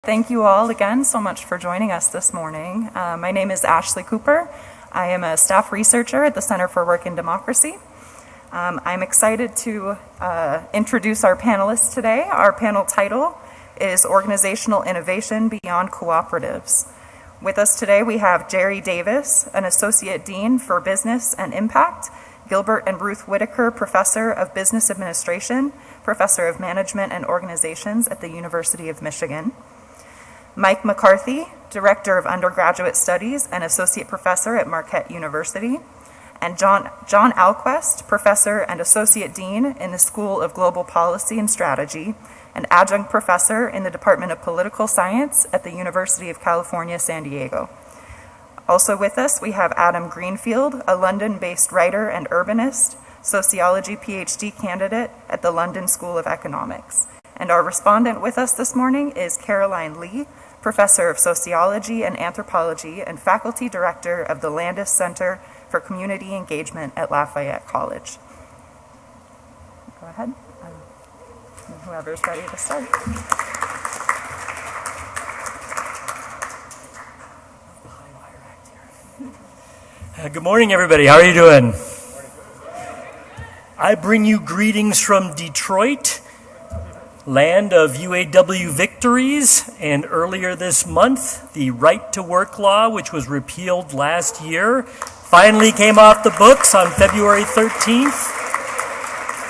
Thank you all again so much for joining us this morning. My name is Ashley Cooper. I am a staff researcher at the Center for Work and Democracy. I'm excited to introduce our panelists today. Our panel title is Organizational Innovation Beyond Cooperatives. With us today we have Jerry Davis, an Associate Dean for Business and Impact, Gilbert and Ruth Whitaker, Professor of Business Administration, Professor of Management and Organizations at the University of Michigan, Mike McCarthy, Director of Undergraduate Studies and Associate Professor at Marquette University, and John Ahlquist, Professor and Associate Dean in the School of Global Policy and Strategy, and Adjunct Professor in the Department of Political Science at the University of California, San Diego. Also with us, we have Adam Greenfield, a London-based writer and urbanist, sociology PhD candidate at the London School of Economics. And our respondent with us this morning is Caroline Lee, Professor of Sociology and Anthropology and Faculty Director of the Landis Center for Community Engagement at Lafayette College. Go ahead. Whoever's ready to start. Good morning, everybody. How are you doing? I bring you greetings from Detroit, land of UAW victories, and earlier this month, the right to work law, which was repealed last year, finally came off the books on February 13th.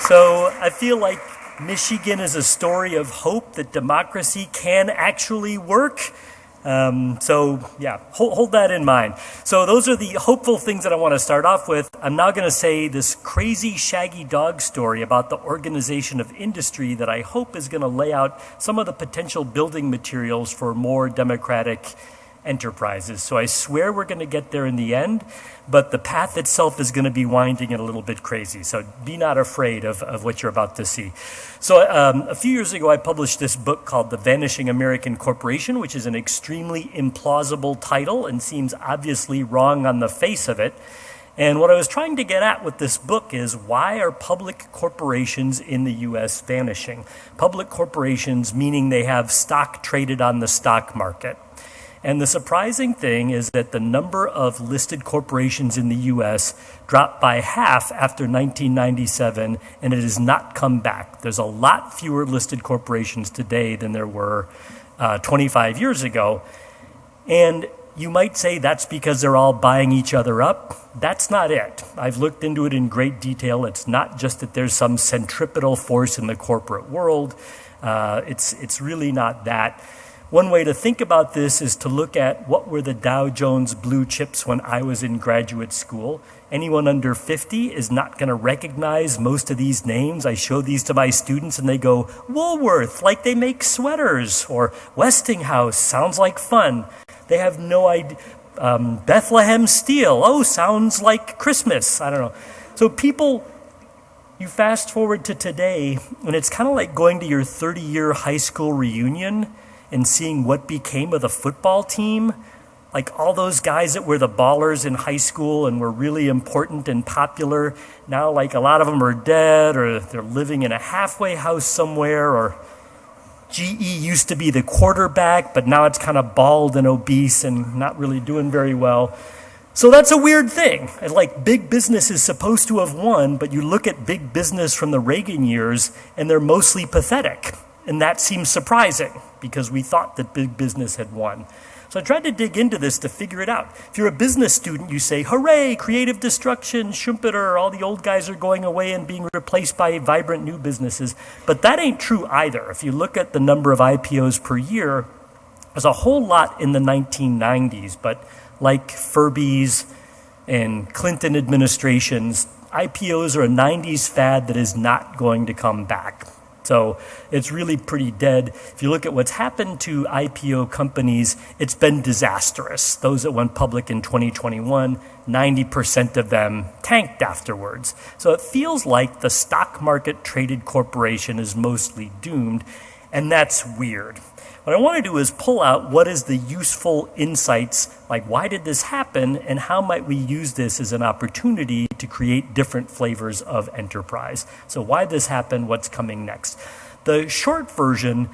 So I feel like Michigan is a story of hope that democracy can actually work. Hold that in mind. So those are the hopeful things that I want to start off with. I'm now going to say this crazy shaggy dog story about the organization of industry that I hope is going to lay out some of the potential building materials for more democratic enterprises. So I swear we're going to get there in the end, but the path itself is going to be winding and a little bit crazy. So be not afraid of what you're about to see. So a few years ago, I published this book called The Vanishing American Corporation, which is an extremely implausible title and seems obviously wrong on the face of it. And what I was trying to get at with this book is, why are public corporations in the U.S. vanishing? Public corporations meaning they have stock traded on the stock market. And the surprising thing is that the number of listed corporations in the U.S. dropped by half after 1997, and it has not come back. There's a lot fewer listed corporations today than there were 25 years ago. And you might say that's because they're all buying each other up. That's not it. I've looked into it in great detail. It's not just that there's some centripetal force in the corporate world. It's really not that. One way to think about this is to look at what were the Dow Jones blue chips when I was in graduate school. Anyone under 50 is not going to recognize most of these names. I show these to my students and they go, Woolworth, like they make sweaters, or Westinghouse, sounds like fun. They have no idea. Bethlehem Steel, oh, sounds like Christmas. I don't know. So people, you fast forward to today, and it's kind of like going to your 30-year high school reunion and seeing what became of the football team. Like all those guys that were the ballers in high school and were really important and popular, now like a lot of them are dead, or they're living in a halfway house somewhere, or GE used to be the quarterback, but now it's kind of bald and obese and not really doing very well. So that's a weird thing. Like, big business is supposed to have won, but you look at big business from the Reagan years and they're mostly pathetic. And that seems surprising because we thought that big business had won. So I tried to dig into this to figure it out. If you're a business student, you say, hooray, creative destruction, Schumpeter, all the old guys are going away and being replaced by vibrant new businesses. But that ain't true either. If you look at the number of IPOs per year, there's a whole lot in the 1990s, but like Furby's and Clinton administrations, IPOs are a 90s fad that is not going to come back. So it's really pretty dead. If you look at what's happened to IPO companies, it's been disastrous. Those that went public in 2021, 90% of them tanked afterwards. So it feels like the stock market traded corporation is mostly doomed, and that's weird. What I want to do is pull out what is the useful insights, like why did this happen, and how might we use this as an opportunity to create different flavors of enterprise. So why this happened, what's coming next. The short version,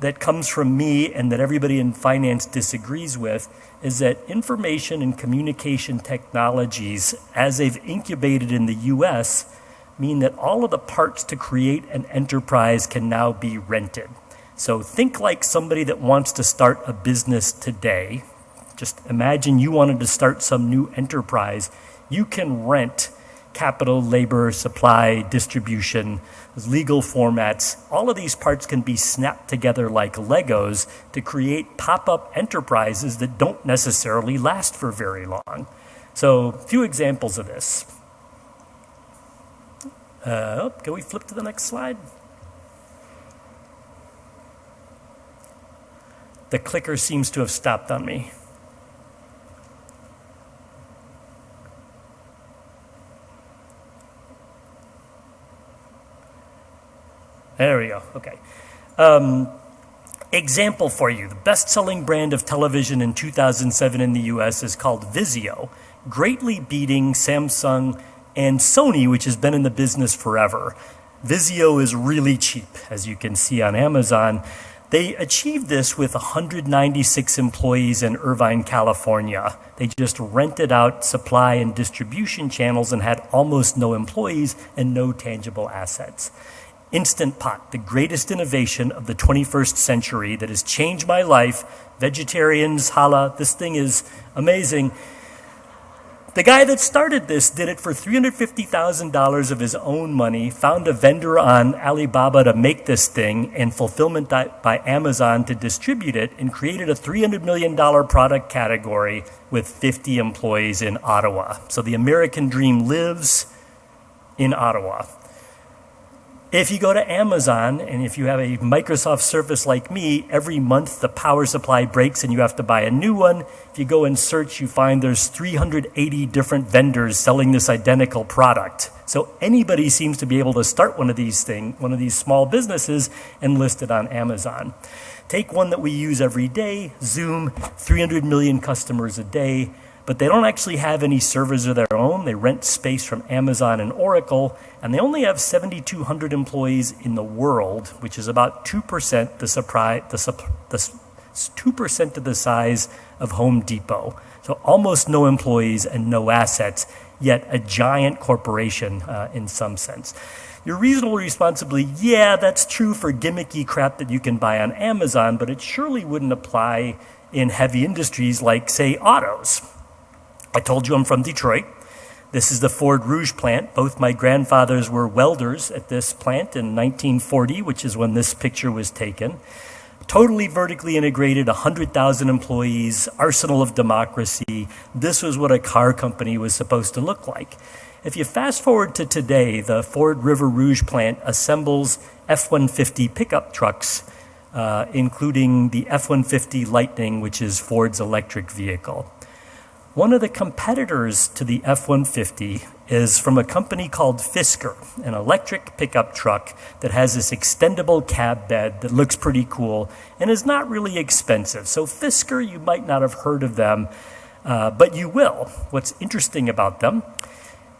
that comes from me and that everybody in finance disagrees with is that information and communication technologies, as they've incubated in the US, mean that all of the parts to create an enterprise can now be rented. So think like somebody that wants to start a business today. Just imagine you wanted to start some new enterprise. You can rent capital, labor, supply, distribution, legal formats. All of these parts can be snapped together like Legos to create pop-up enterprises that don't necessarily last for very long. So, a few examples of this. Can we flip to the next slide? The clicker seems to have stopped on me. There we go. Okay. Example for you. The best-selling brand of television in 2007 in the US is called Vizio, greatly beating Samsung and Sony, which has been in the business forever. Vizio is really cheap, as you can see on Amazon. They achieved this with 196 employees in Irvine, California. They just rented out supply and distribution channels and had almost no employees and no tangible assets. Instant Pot, the greatest innovation of the 21st century that has changed my life. Vegetarians, holla, this thing is amazing. The guy that started this did it for $350,000 of his own money, found a vendor on Alibaba to make this thing, and fulfillment by Amazon to distribute it, and created a $300 million product category with 50 employees in Ottawa. So the American dream lives in Ottawa. If you go to Amazon, and if you have a Microsoft Surface like me, every month the power supply breaks and you have to buy a new one. If you go and search, you find there's 380 different vendors selling this identical product. So anybody seems to be able to start one of these small businesses and list it on Amazon. Take one that we use every day, Zoom, 300 million customers a day. But they don't actually have any servers of their own. They rent space from Amazon and Oracle, and they only have 7,200 employees in the world, which is about 2% of the size of Home Depot. So almost no employees and no assets, yet a giant corporation in some sense. Your reasonable responsibility, yeah, that's true for gimmicky crap that you can buy on Amazon, but it surely wouldn't apply in heavy industries like, say, autos. I told you I'm from Detroit. This is the Ford Rouge plant. Both my grandfathers were welders at this plant in 1940, which is when this picture was taken. Totally vertically integrated, 100,000 employees, arsenal of democracy. This was what a car company was supposed to look like. If you fast forward to today, the Ford River Rouge plant assembles F-150 pickup trucks, including the F-150 Lightning, which is Ford's electric vehicle. One of the competitors to the F-150 is from a company called Fisker, an electric pickup truck that has this extendable cab bed that looks pretty cool and is not really expensive. So Fisker, you might not have heard of them, but you will. What's interesting about them,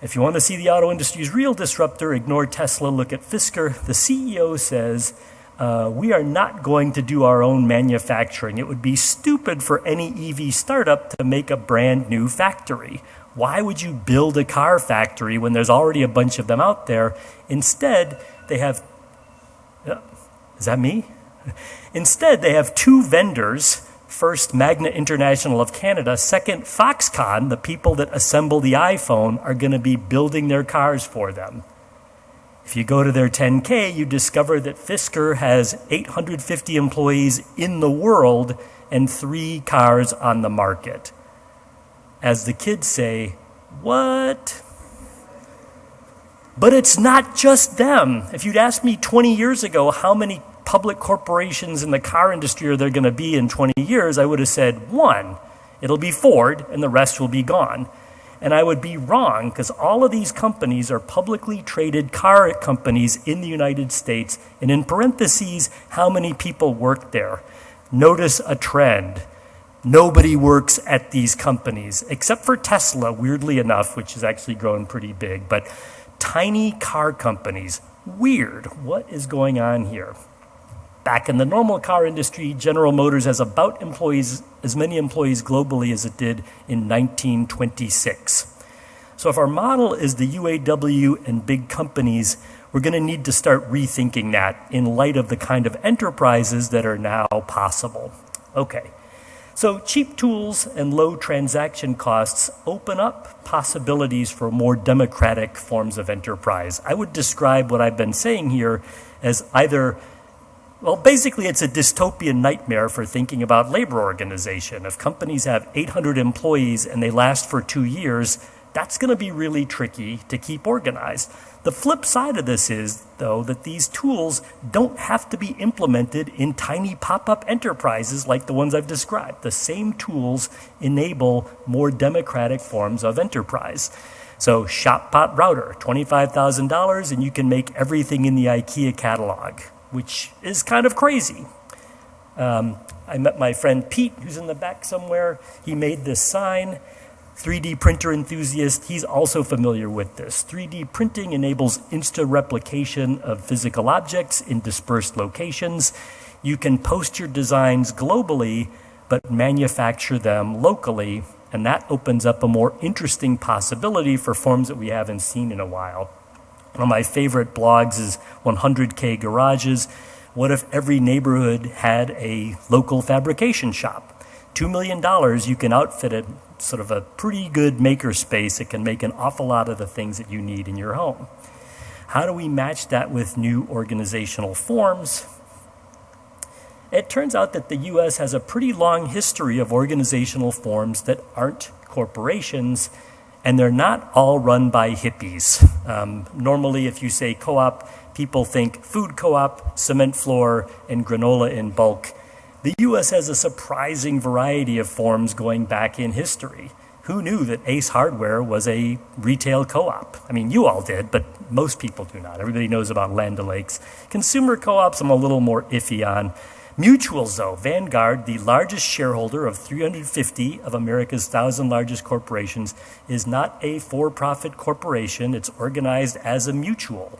if you want to see the auto industry's real disruptor, ignore Tesla, look at Fisker. The CEO says, we are not going to do our own manufacturing. It would be stupid for any EV startup to make a brand new factory. Why would you build a car factory when there's already a bunch of them out there? Instead, they have... Is that me? Instead, they have two vendors. First, Magna International of Canada. Second, Foxconn, the people that assemble the iPhone, are going to be building their cars for them. If you go to their 10K, you discover that Fisker has 850 employees in the world and 3 cars on the market. As the kids say, what? But it's not just them. If you'd asked me 20 years ago how many public corporations in the car industry are there going to be in 20 years, I would have said 1. It'll be Ford, and the rest will be gone. And I would be wrong, because all of these companies are publicly traded car companies in the United States, and in parentheses, how many people work there. Notice a trend. Nobody works at these companies, except for Tesla, weirdly enough, which has actually grown pretty big. But tiny car companies, weird. What is going on here? Back in the normal car industry, General Motors has about as many employees globally as it did in 1926. So if our model is the UAW and big companies, we're going to need to start rethinking that in light of the kind of enterprises that are now possible. Okay, so cheap tools and low transaction costs open up possibilities for more democratic forms of enterprise. I would describe what I've been saying here as either, well, basically it's a dystopian nightmare for thinking about labor organization. If companies have 800 employees and they last for 2 years, that's going to be really tricky to keep organized. The flip side of this is, though, that these tools don't have to be implemented in tiny pop-up enterprises like the ones I've described. The same tools enable more democratic forms of enterprise. So ShopBot router, $25,000, and you can make everything in the IKEA catalog, which is kind of crazy. I met my friend Pete, who's in the back somewhere. He made this sign. 3D printer enthusiast, he's also familiar with this. 3D printing enables insta-replication of physical objects in dispersed locations. You can post your designs globally, but manufacture them locally, and that opens up a more interesting possibility for forms that we haven't seen in a while. One of my favorite blogs is 100K Garages. What if every neighborhood had a local fabrication shop? $2 million, you can outfit it sort of a pretty good maker space that can make an awful lot of the things that you need in your home. How do we match that with new organizational forms? It turns out that the U.S. has a pretty long history of organizational forms that aren't corporations, and they're not all run by hippies. Normally, if you say co-op, people think food co-op, cement floor, and granola in bulk. The U.S. has a surprising variety of forms going back in history. Who knew that Ace Hardware was a retail co-op? I mean, you all did, but most people do not. Everybody knows about Land O'Lakes. Consumer co-ops, I'm a little more iffy on. Mutuals, though. Vanguard, the largest shareholder of 350 of America's 1,000 largest corporations, is not a for-profit corporation. It's organized as a mutual.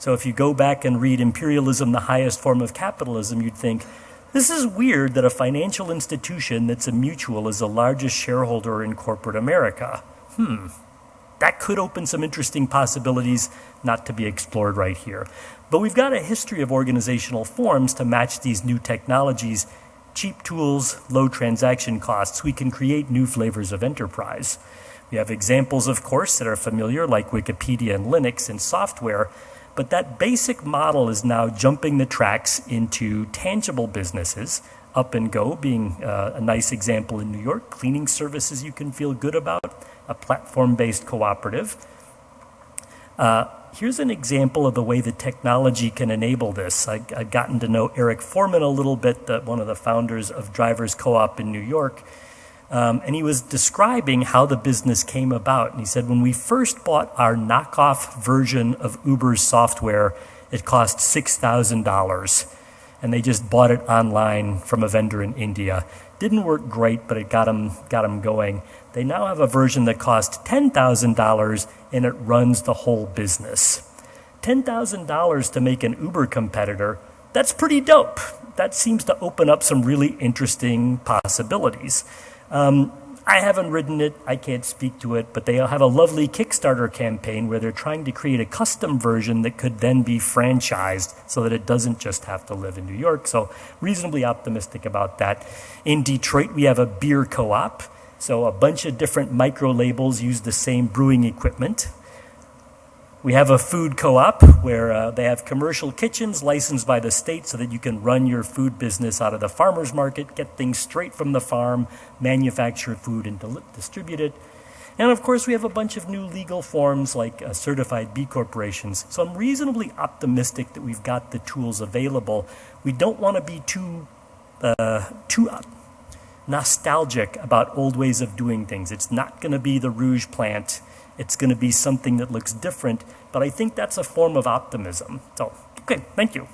So if you go back and read Imperialism, the Highest Form of Capitalism, you'd think, this is weird that a financial institution that's a mutual is the largest shareholder in corporate America. That could open some interesting possibilities not to be explored right here. But we've got a history of organizational forms to match these new technologies. Cheap tools, low transaction costs. We can create new flavors of enterprise. We have examples, of course, that are familiar, like Wikipedia and Linux and software. But that basic model is now jumping the tracks into tangible businesses. Up and Go being a nice example in New York. Cleaning services you can feel good about. A platform-based cooperative. Here's an example of the way the technology can enable this. I've gotten to know Eric Foreman a little bit, one of the founders of Drivers Co-op in New York. And he was describing how the business came about. And he said, when we first bought our knockoff version of Uber's software, it cost $6,000. And they just bought it online from a vendor in India. Didn't work great, but it got them going. They now have a version that costs $10,000, and it runs the whole business. $10,000 to make an Uber competitor, that's pretty dope. That seems to open up some really interesting possibilities. I haven't ridden it, I can't speak to it, but they have a lovely Kickstarter campaign where they're trying to create a custom version that could then be franchised so that it doesn't just have to live in New York. So reasonably optimistic about that. In Detroit, we have a beer co-op. So a bunch of different micro labels use the same brewing equipment. We have a food co-op where they have commercial kitchens licensed by the state so that you can run your food business out of the farmer's market, get things straight from the farm, manufacture food and distribute it. And of course, we have a bunch of new legal forms like certified B corporations. So I'm reasonably optimistic that we've got the tools available. We don't want to be too nostalgic about old ways of doing things. It's not going to be the Rouge plant. It's going to be something that looks different, but I think that's a form of optimism. So, okay, thank you.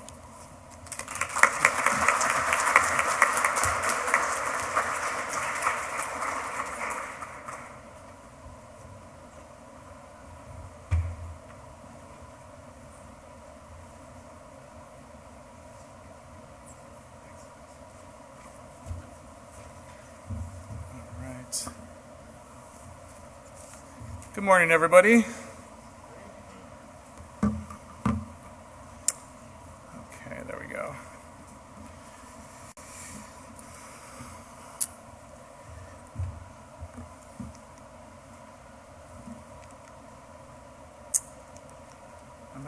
Good morning, everybody. Okay, there we go. I'm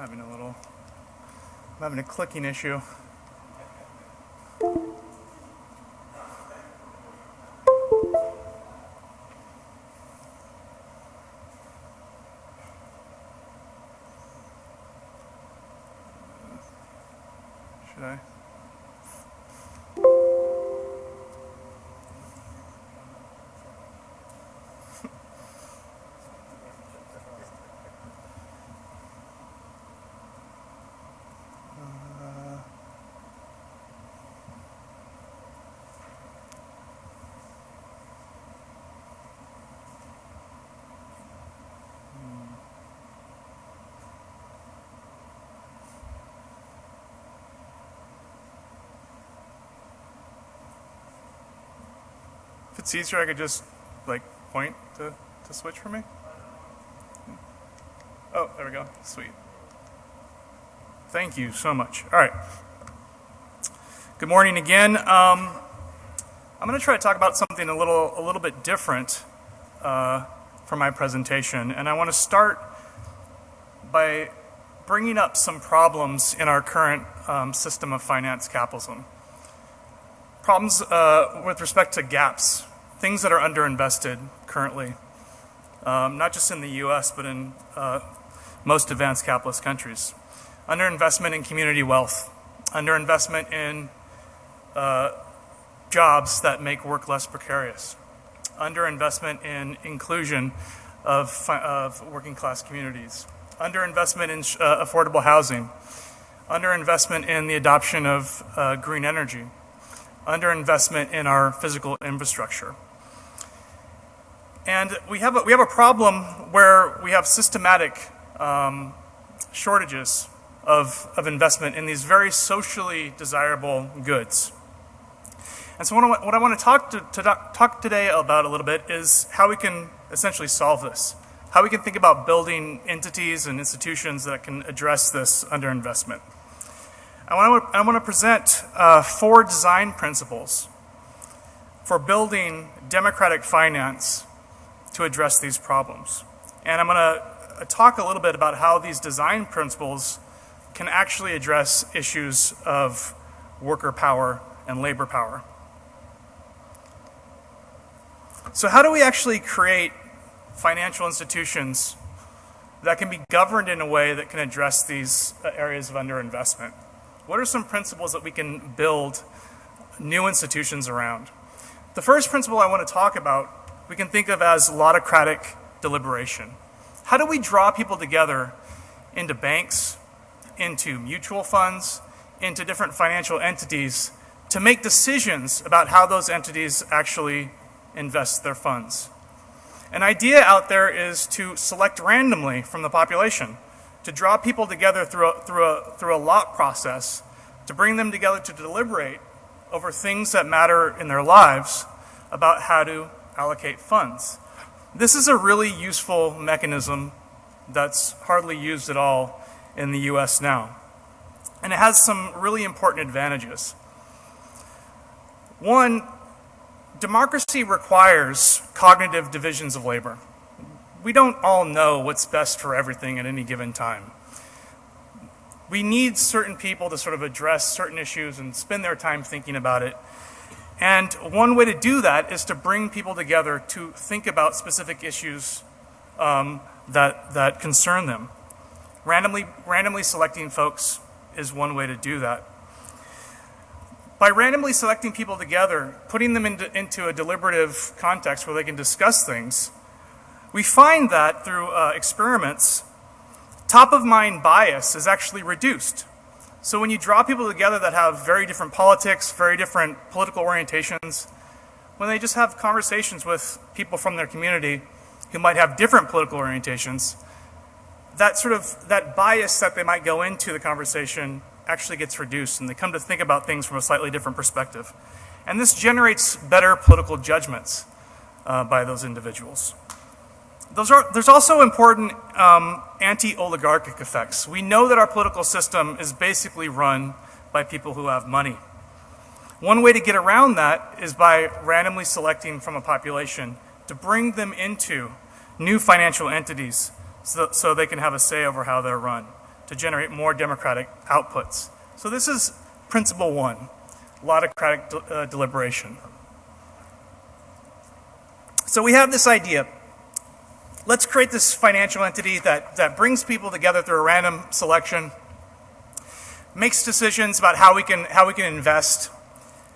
having a clicking issue. Should I? If it's easier, I could just point to switch for me. Oh, there we go. Sweet. Thank you so much. All right. Good morning again. I'm going to try to talk about something a little bit different for my presentation, and I want to start by bringing up some problems in our current system of finance capitalism. Problems with respect to gaps, things that are underinvested currently, not just in the US, but in most advanced capitalist countries. Underinvestment in community wealth, underinvestment in jobs that make work less precarious, underinvestment in inclusion of working class communities, underinvestment in affordable housing, underinvestment in the adoption of green energy, underinvestment in our physical infrastructure. And we have a problem where we have systematic shortages of investment in these very socially desirable goods. And so what I want to talk today about a little bit is how we can essentially solve this, how we can think about building entities and institutions that can address this underinvestment. I want to present 4 design principles for building democratic finance to address these problems. And I'm going to talk a little bit about how these design principles can actually address issues of worker power and labor power. So how do we actually create financial institutions that can be governed in a way that can address these areas of underinvestment? What are some principles that we can build new institutions around? The first principle I want to talk about, we can think of as autocratic deliberation. How do we draw people together into banks, into mutual funds, into different financial entities to make decisions about how those entities actually invest their funds? An idea out there is to select randomly from the population, to draw people together through a lot process, to bring them together to deliberate over things that matter in their lives about how to allocate funds. This is a really useful mechanism that's hardly used at all in the US now. And it has some really important advantages. One, democracy requires cognitive divisions of labor. We don't all know what's best for everything at any given time. We need certain people to sort of address certain issues and spend their time thinking about it. And one way to do that is to bring people together to think about specific issues that concern them. Randomly selecting folks is one way to do that. By randomly selecting people together, putting them into a deliberative context where they can discuss things, we find that through experiments, top-of-mind bias is actually reduced. So when you draw people together that have very different politics, very different political orientations, when they just have conversations with people from their community who might have different political orientations, that bias that they might go into the conversation actually gets reduced, and they come to think about things from a slightly different perspective. And this generates better political judgments by those individuals. There's also important anti-oligarchic effects. We know that our political system is basically run by people who have money. One way to get around that is by randomly selecting from a population to bring them into new financial entities so they can have a say over how they're run, to generate more democratic outputs. So this is principle one, laudocratic deliberation. So we have this idea. Let's create this financial entity that brings people together through a random selection, makes decisions about how we can invest.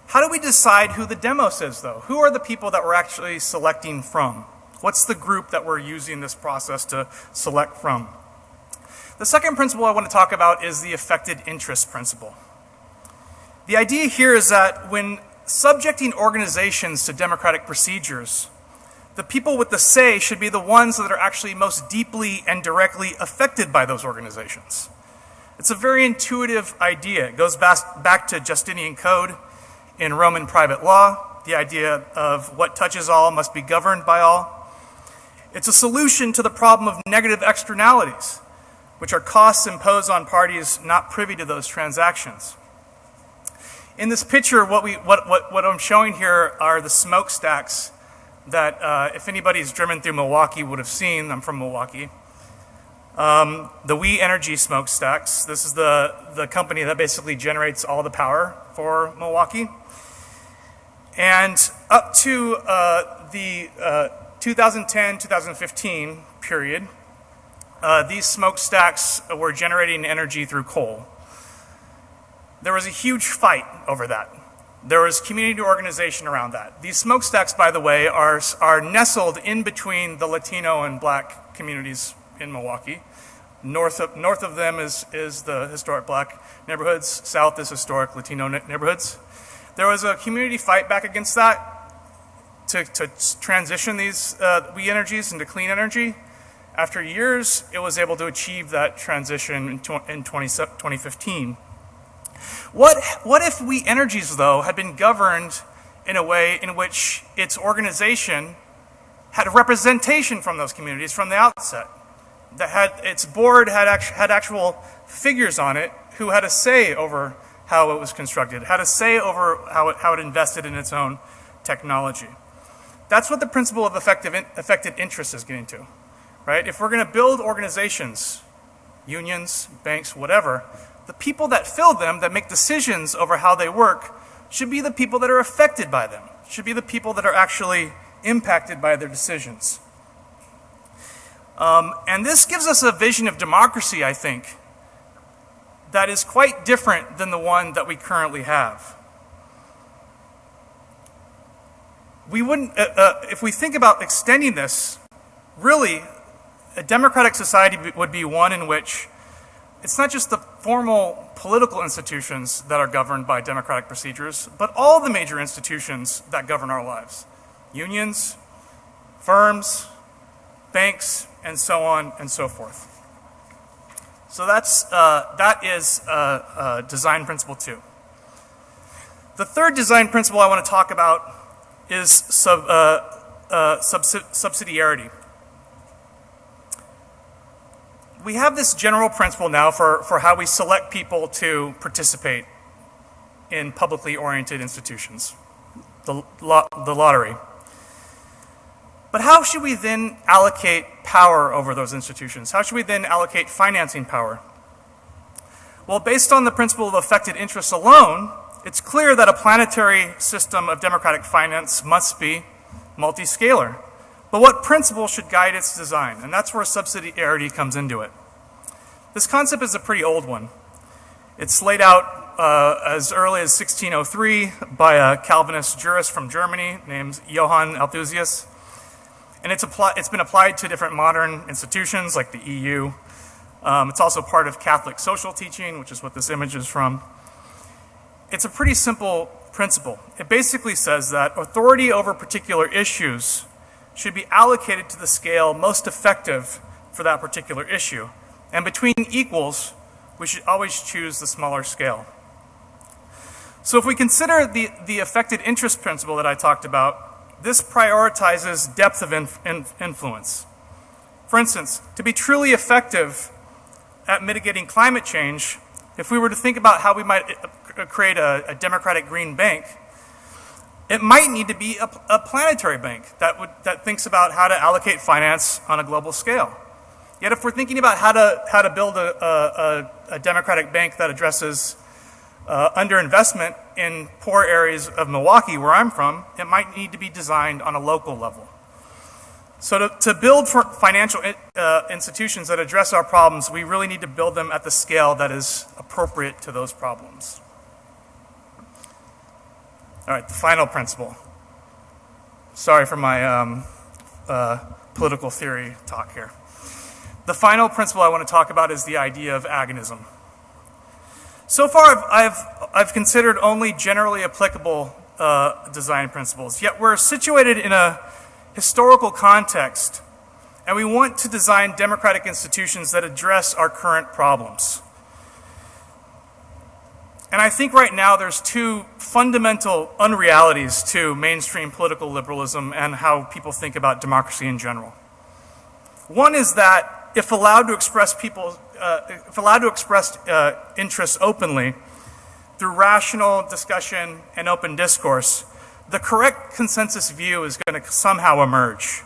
How do we decide who the demos is, though? Who are the people that we're actually selecting from? What's the group that we're using this process to select from? The second principle I want to talk about is the affected interest principle. The idea here is that when subjecting organizations to democratic procedures, the people with the say should be the ones that are actually most deeply and directly affected by those organizations. It's a very intuitive idea. It goes back to Justinian Code in Roman private law, the idea of what touches all must be governed by all. It's a solution to the problem of negative externalities, which are costs imposed on parties not privy to those transactions. In this picture, what I'm showing here are the smokestacks that if anybody's driven through Milwaukee would have seen. I'm from Milwaukee. The We Energy smokestacks. This is the company that basically generates all the power for Milwaukee. And up to the 2010-2015 period, these smokestacks were generating energy through coal. There was a huge fight over that. There was community organization around that. These smokestacks, by the way, are nestled in between the Latino and Black communities in Milwaukee. North of them is the historic Black neighborhoods. South is historic Latino neighborhoods. There was a community fight back against that to transition these We Energies into clean energy. After years, it was able to achieve that transition in 2015. What if We Energies, though, had been governed in a way in which its organization had representation from those communities from the outset? That had its board had actual figures on it who had a say over how it was constructed, had a say over how it invested in its own technology. That's what the principle of affected interest is getting to, right? If we're going to build organizations, unions, banks, whatever, the people that fill them, that make decisions over how they work, should be the people that are affected by them, should be the people that are actually impacted by their decisions. And this gives us a vision of democracy, I think, that is quite different than the one that we currently have. We wouldn't, if we think about extending this, really, a democratic society would be one in which it's not just the formal political institutions that are governed by democratic procedures, but all the major institutions that govern our lives. Unions, firms, banks, and so on and so forth. So that is design principle 2. The third design principle I want to talk about is subsidiarity. We have this general principle now for how we select people to participate in publicly oriented institutions, the lottery. But how should we then allocate power over those institutions? How should we then allocate financing power? Well, based on the principle of affected interest alone, it's clear that a planetary system of democratic finance must be multi-scalar. But what principle should guide its design? And that's where subsidiarity comes into it. This concept is a pretty old one. It's laid out as early as 1603 by a Calvinist jurist from Germany named Johann Althusius. And it's been applied to different modern institutions like the EU. It's also part of Catholic social teaching, which is what this image is from. It's a pretty simple principle. It basically says that authority over particular issues should be allocated to the scale most effective for that particular issue. And between equals, we should always choose the smaller scale. So if we consider the affected interest principle that I talked about, this prioritizes depth of influence. For instance, to be truly effective at mitigating climate change, if we were to think about how we might create a democratic green bank, it might need to be a planetary bank that thinks about how to allocate finance on a global scale. Yet if we're thinking about how to build a democratic bank that addresses underinvestment in poor areas of Milwaukee, where I'm from, it might need to be designed on a local level. So to build for financial institutions that address our problems, we really need to build them at the scale that is appropriate to those problems. All right, the final principle. Sorry for my political theory talk here. The final principle I want to talk about is the idea of agonism. So far, I've considered only generally applicable design principles, yet we're situated in a historical context, and we want to design democratic institutions that address our current problems. And I think right now there's two fundamental unrealities to mainstream political liberalism and how people think about democracy in general. One is that if allowed to express interests openly through rational discussion and open discourse, the correct consensus view is going to somehow emerge.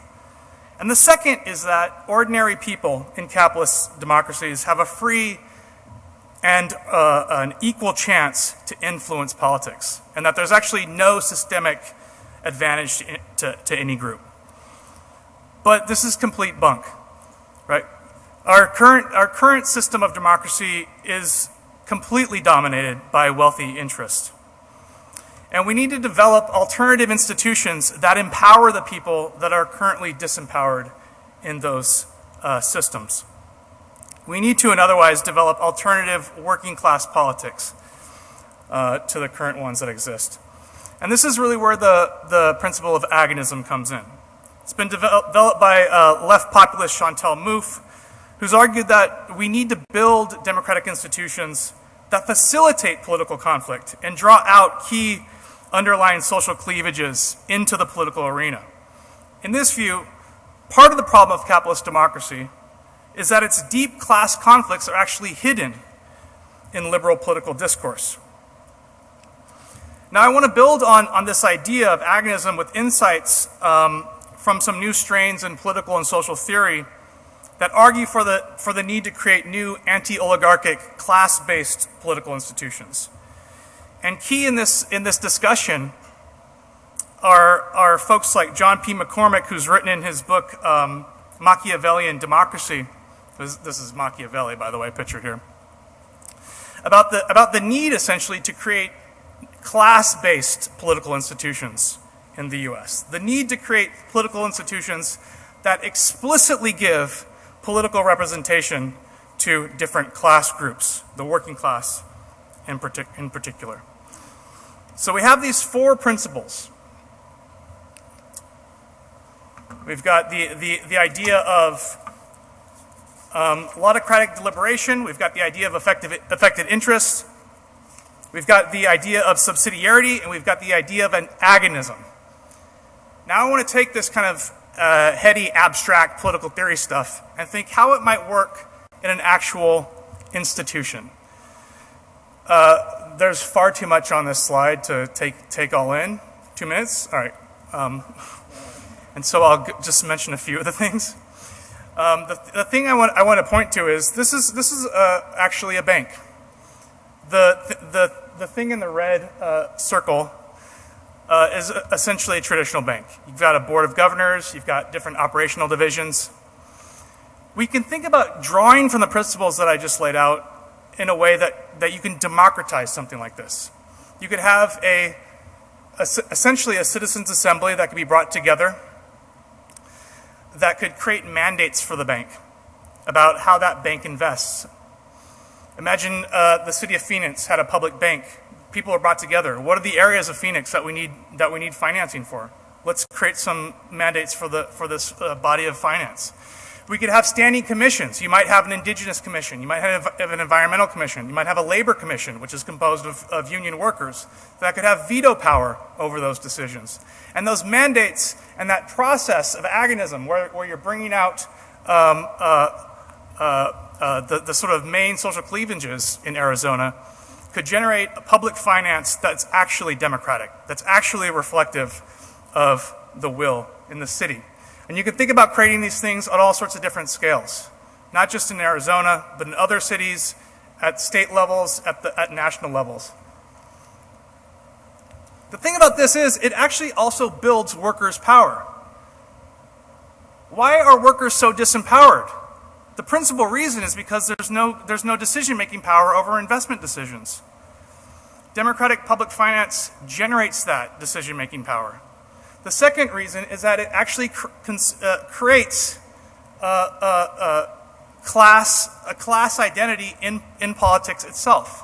And the second is that ordinary people in capitalist democracies have a free and an equal chance to influence politics, and that there's actually no systemic advantage to any group. But this is complete bunk, right? Our current system of democracy is completely dominated by wealthy interest. And we need to develop alternative institutions that empower the people that are currently disempowered in those systems. We need to, and otherwise, develop alternative working class politics to the current ones that exist. And this is really where the principle of agonism comes in. It's been developed by left populist Chantal Mouffe, who's argued that we need to build democratic institutions that facilitate political conflict and draw out key underlying social cleavages into the political arena. In this view, part of the problem of capitalist democracy is that its deep class conflicts are actually hidden in liberal political discourse. Now, I want to build on this idea of agonism with insights from some new strains in political and social theory that argue for the need to create new anti-oligarchic, class-based political institutions. And key in this discussion are folks like John P. McCormick, who's written in his book Machiavellian Democracy. This is Machiavelli, by the way, pictured here. About the need, essentially, to create class-based political institutions in the U.S. The need to create political institutions that explicitly give political representation to different class groups, the working class in particular. So we have these four principles. We've got the idea of autocratic deliberation. We've got the idea of affected interest. We've got the idea of subsidiarity, and we've got the idea of an agonism. Now I want to take this kind of heady, abstract political theory stuff and think how it might work in an actual institution. There's far too much on this slide to take all in. 2 minutes? All right. And so I'll just mention a few of the things. The thing I want to point to is this is actually a bank. The thing in the red circle is essentially a traditional bank. You've got a board of governors. You've got different operational divisions. We can think about drawing from the principles that I just laid out in a way that you can democratize something like this. You could have essentially a citizens' assembly that could be brought together that could create mandates for the bank about how that bank invests. Imagine the city of Phoenix had a public bank. People are brought together. What are the areas of Phoenix that we need financing for? Let's create some mandates for this body of finance. We could have standing commissions. You might have an indigenous commission. You might have an environmental commission. You might have a labor commission, which is composed of union workers that could have veto power over those decisions. And those mandates and that process of agonism, where you're bringing out the sort of main social cleavages in Arizona could generate a public finance that's actually democratic, that's actually reflective of the will in the city. And you can think about creating these things at all sorts of different scales, not just in Arizona, but in other cities, at state levels, at national levels. The thing about this is it actually also builds workers' power. Why are workers so disempowered? The principal reason is because there's no decision-making power over investment decisions. Democratic public finance generates that decision-making power. The second reason is that it actually creates a class identity in politics itself.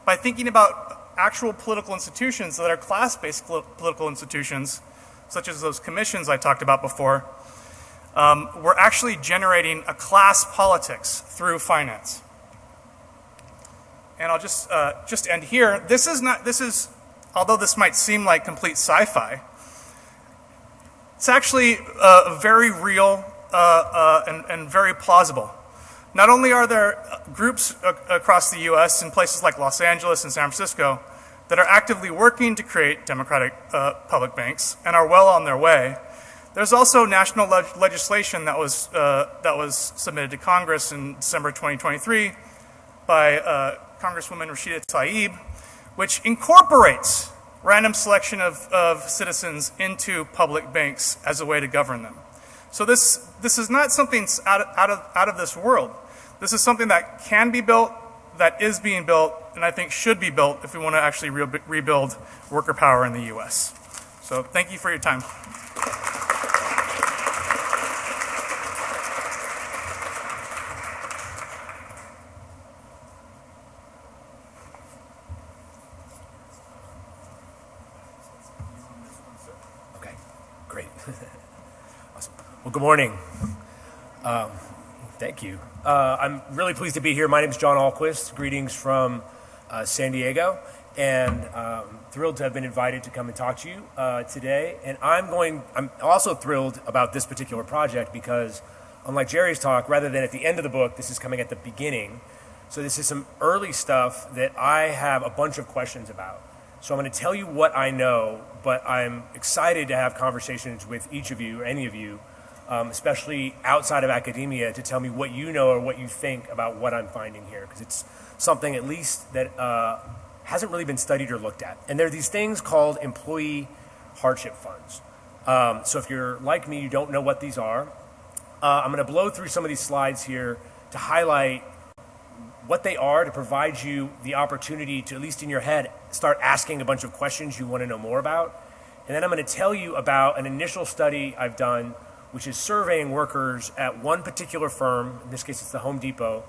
By thinking about actual political institutions that are class-based political institutions, such as those commissions I talked about before, we're actually generating a class politics through finance. And I'll just end here. This is, although this might seem like complete sci-fi, it's actually very real and very plausible. Not only are there groups across the U.S. in places like Los Angeles and San Francisco that are actively working to create democratic public banks and are well on their way, there's also national legislation that was submitted to Congress in December 2023 by Congresswoman Rashida Tlaib, which incorporates random selection of citizens into public banks as a way to govern them. So this is not something out of this world. This is something that can be built, that is being built, and I think should be built if we want to actually rebuild worker power in the U.S. So thank you for your time. Okay, great. Awesome. Well, good morning. Thank you. I'm really pleased to be here. My name is John Ahlquist. Greetings from San Diego, and thrilled to have been invited to come and talk to you today. And I'm also thrilled about this particular project because, unlike Jerry's talk, rather than at the end of the book, this is coming at the beginning. So this is some early stuff that I have a bunch of questions about. So I'm going to tell you what I know, but I'm excited to have conversations with each of you, or any of you, especially outside of academia, to tell me what you know or what you think about what I'm finding here, because it's something at least that hasn't really been studied or looked at. And there are these things called employee hardship funds. So if you're like me, you don't know what these are. I'm going to blow through some of these slides here to highlight what they are, to provide you the opportunity to, at least in your head, start asking a bunch of questions you want to know more about. And then I'm going to tell you about an initial study I've done, which is surveying workers at one particular firm, in this case it's the Home Depot,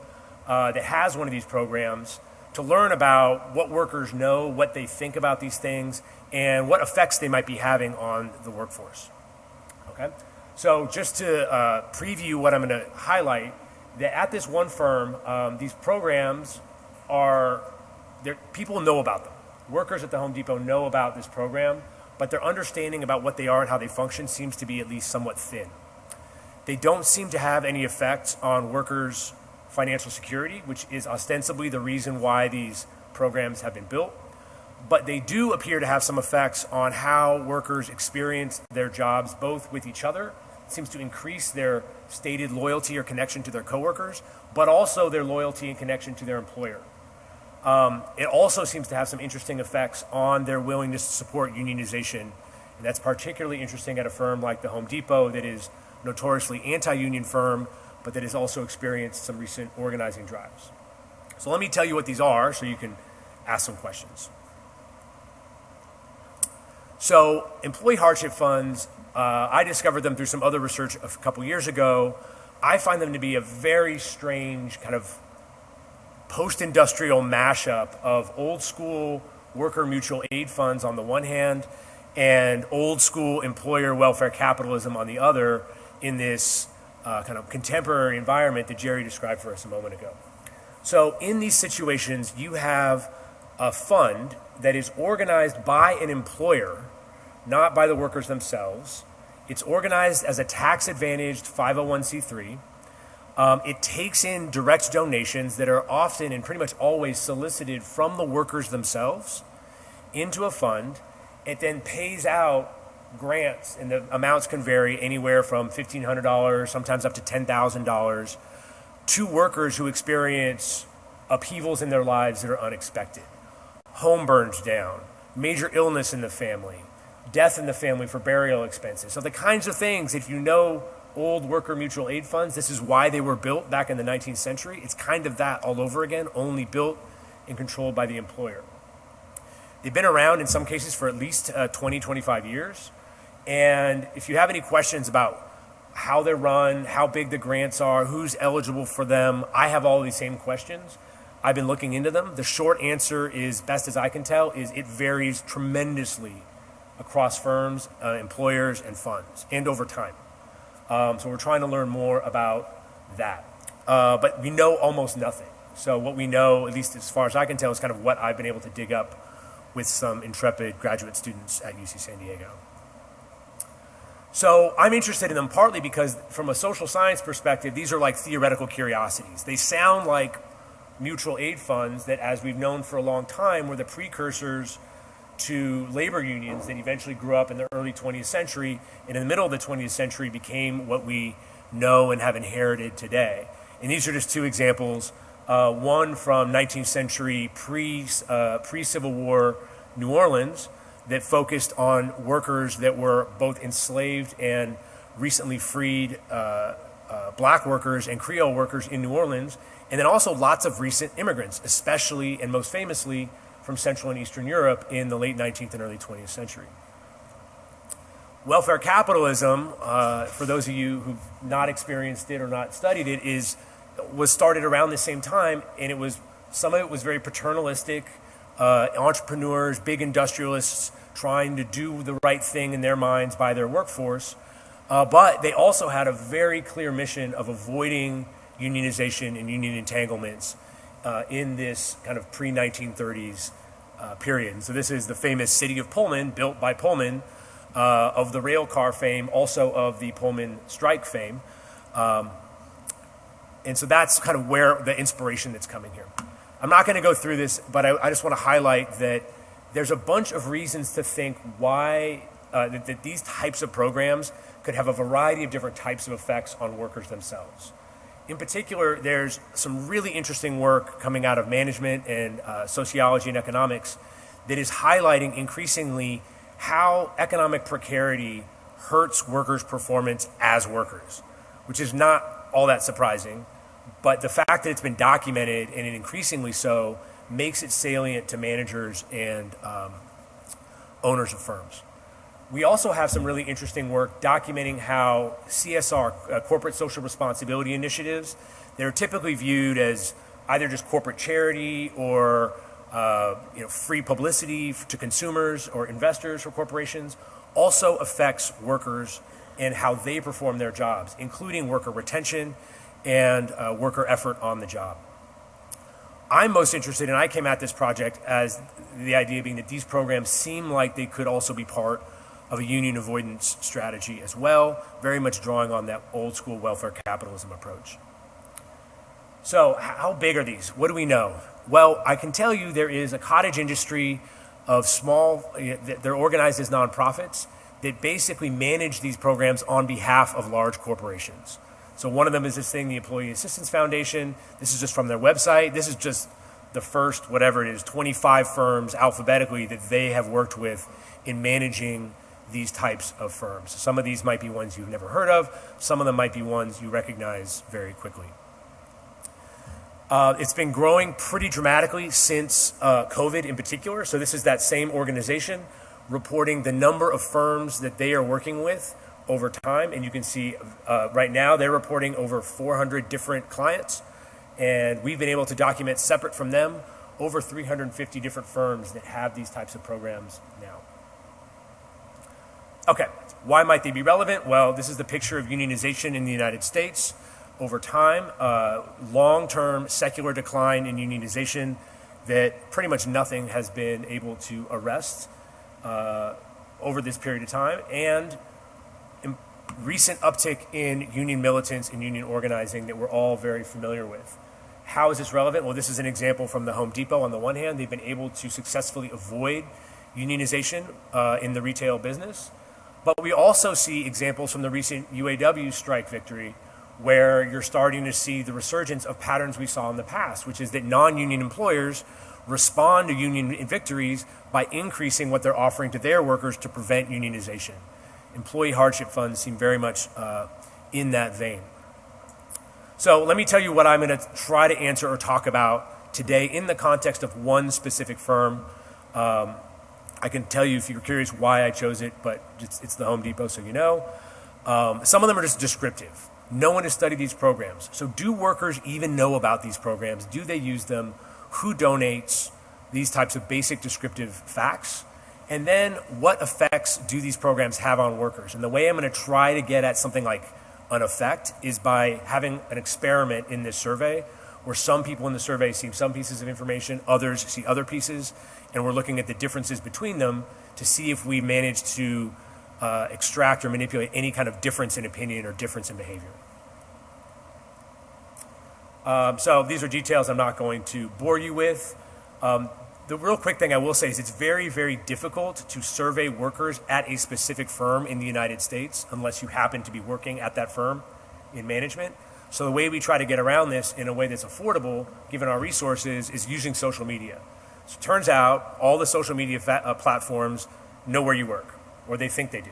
that has one of these programs, to learn about what workers know, what they think about these things, and what effects they might be having on the workforce. Okay? So just to preview what I'm going to highlight, that at this one firm, these programs people know about them. Workers at the Home Depot know about this program, but their understanding about what they are and how they function seems to be at least somewhat thin. They don't seem to have any effect on workers' financial security, which is ostensibly the reason why these programs have been built. But they do appear to have some effects on how workers experience their jobs, both with each other. It seems to increase their stated loyalty or connection to their coworkers, but also their loyalty and connection to their employer. It also seems to have some interesting effects on their willingness to support unionization. And that's particularly interesting at a firm like the Home Depot that is notoriously anti-union firm, but that has also experienced some recent organizing drives. So let me tell you what these are so you can ask some questions. So employee hardship funds, I discovered them through some other research a couple years ago. I find them to be a very strange kind of post-industrial mashup of old school worker mutual aid funds on the one hand and old school employer welfare capitalism on the other in this kind of contemporary environment that Jerry described for us a moment ago. So in these situations, you have a fund that is organized by an employer, not by the workers themselves. It's organized as a tax-advantaged 501c3. It takes in direct donations that are often and pretty much always solicited from the workers themselves into a fund. It then pays out grants, and the amounts can vary anywhere from $1,500, sometimes up to $10,000, to workers who experience upheavals in their lives that are unexpected. Home burns down, major illness in the family, death in the family for burial expenses. So the kinds of things, if you know old worker mutual aid funds, this is why they were built back in the 19th century. It's kind of that all over again, only built and controlled by the employer. They've been around in some cases for at least 20, 25 years. And if you have any questions about how they're run, how big the grants are, who's eligible for them, I have all these same questions. I've been looking into them. The short answer is, best as I can tell, is it varies tremendously across firms, employers, and funds, and over time. So we're trying to learn more about that. But we know almost nothing. So what we know, at least as far as I can tell, is kind of what I've been able to dig up with some intrepid graduate students at UC San Diego. So I'm interested in them partly because from a social science perspective, these are like theoretical curiosities. They sound like mutual aid funds that, as we've known for a long time, were the precursors to labor unions that eventually grew up in the early 20th century and in the middle of the 20th century became what we know and have inherited today. And these are just two examples, one from 19th century pre-Civil War New Orleans that focused on workers that were both enslaved and recently freed black workers and Creole workers in New Orleans, and then also lots of recent immigrants, especially and most famously from Central and Eastern Europe in the late 19th and early 20th century. Welfare capitalism, for those of you who've not experienced it or not studied it, was started around the same time, and some of it was very paternalistic, entrepreneurs, big industrialists trying to do the right thing in their minds by their workforce, but they also had a very clear mission of avoiding unionization and union entanglements in this kind of pre-1930s period. And so this is the famous city of Pullman, built by Pullman, of the rail car fame, also of the Pullman strike fame. And so that's kind of where the inspiration that's coming here. I'm not going to go through this, but I just want to highlight that there's a bunch of reasons to think why that these types of programs could have a variety of different types of effects on workers themselves. In particular, there's some really interesting work coming out of management and sociology and economics that is highlighting increasingly how economic precarity hurts workers' performance as workers, which is not all that surprising. But the fact that it's been documented, and increasingly so, makes it salient to managers and owners of firms. We also have some really interesting work documenting how CSR, corporate social responsibility initiatives, they're typically viewed as either just corporate charity or free publicity to consumers or investors for corporations, also affects workers and how they perform their jobs, including worker retention and worker effort on the job. I'm most interested, and I came at this project as the idea being that these programs seem like they could also be part of a union avoidance strategy as well, very much drawing on that old school welfare capitalism approach. So how big are these? What do we know? Well, I can tell you there is a cottage industry of they're organized as nonprofits that basically manage these programs on behalf of large corporations. So one of them is this thing, the Employee Assistance Foundation. This is just from their website. This is just the first, 25 firms alphabetically that they have worked with in managing these types of firms. Some of these might be ones you've never heard of. Some of them might be ones you recognize very quickly. It's been growing pretty dramatically since COVID in particular. So this is that same organization reporting the number of firms that they are working with over time. And you can see right now they're reporting over 400 different clients. And we've been able to document separate from them over 350 different firms that have these types of programs now. Okay, why might they be relevant? Well, this is the picture of unionization in the United States over time. Long-term secular decline in unionization that pretty much nothing has been able to arrest over this period of time. And recent uptick in union militants and union organizing that we're all very familiar with. How is this relevant? Well, this is an example from the Home Depot. On the one hand, they've been able to successfully avoid unionization in the retail business. But we also see examples from the recent UAW strike victory where you're starting to see the resurgence of patterns we saw in the past, which is that non-union employers respond to union victories by increasing what they're offering to their workers to prevent unionization. Employee hardship funds seem very much in that vein. So let me tell you what I'm going to try to answer or talk about today in the context of one specific firm. I can tell you if you're curious why I chose it, but it's the Home Depot, so you know. Some of them are just descriptive. No one has studied these programs. So do workers even know about these programs? Do they use them? Who donates? These types of basic descriptive facts. And then what effects do these programs have on workers? And the way I'm going to try to get at something like an effect is by having an experiment in this survey where some people in the survey see some pieces of information, others see other pieces, and we're looking at the differences between them to see if we manage to extract or manipulate any kind of difference in opinion or difference in behavior. So these are details I'm not going to bore you with. The real quick thing I will say is it's very, very difficult to survey workers at a specific firm in the United States unless you happen to be working at that firm in management. So the way we try to get around this in a way that's affordable, given our resources, is using social media. So it turns out all the social media platforms know where you work, or they think they do.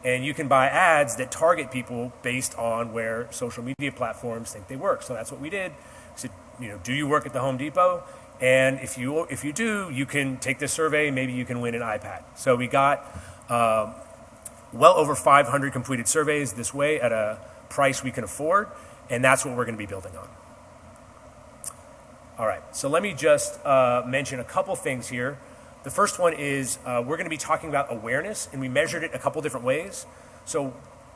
And you can buy ads that target people based on where social media platforms think they work. So that's what we did. We said, do you work at the Home Depot? And if you do, you can take this survey. Maybe you can win an iPad. So we got well over 500 completed surveys this way at a price we can afford, and that's what we're going to be building on. All right, so let me just mention a couple things here. The first one is we're going to be talking about awareness, and we measured it a couple different ways. So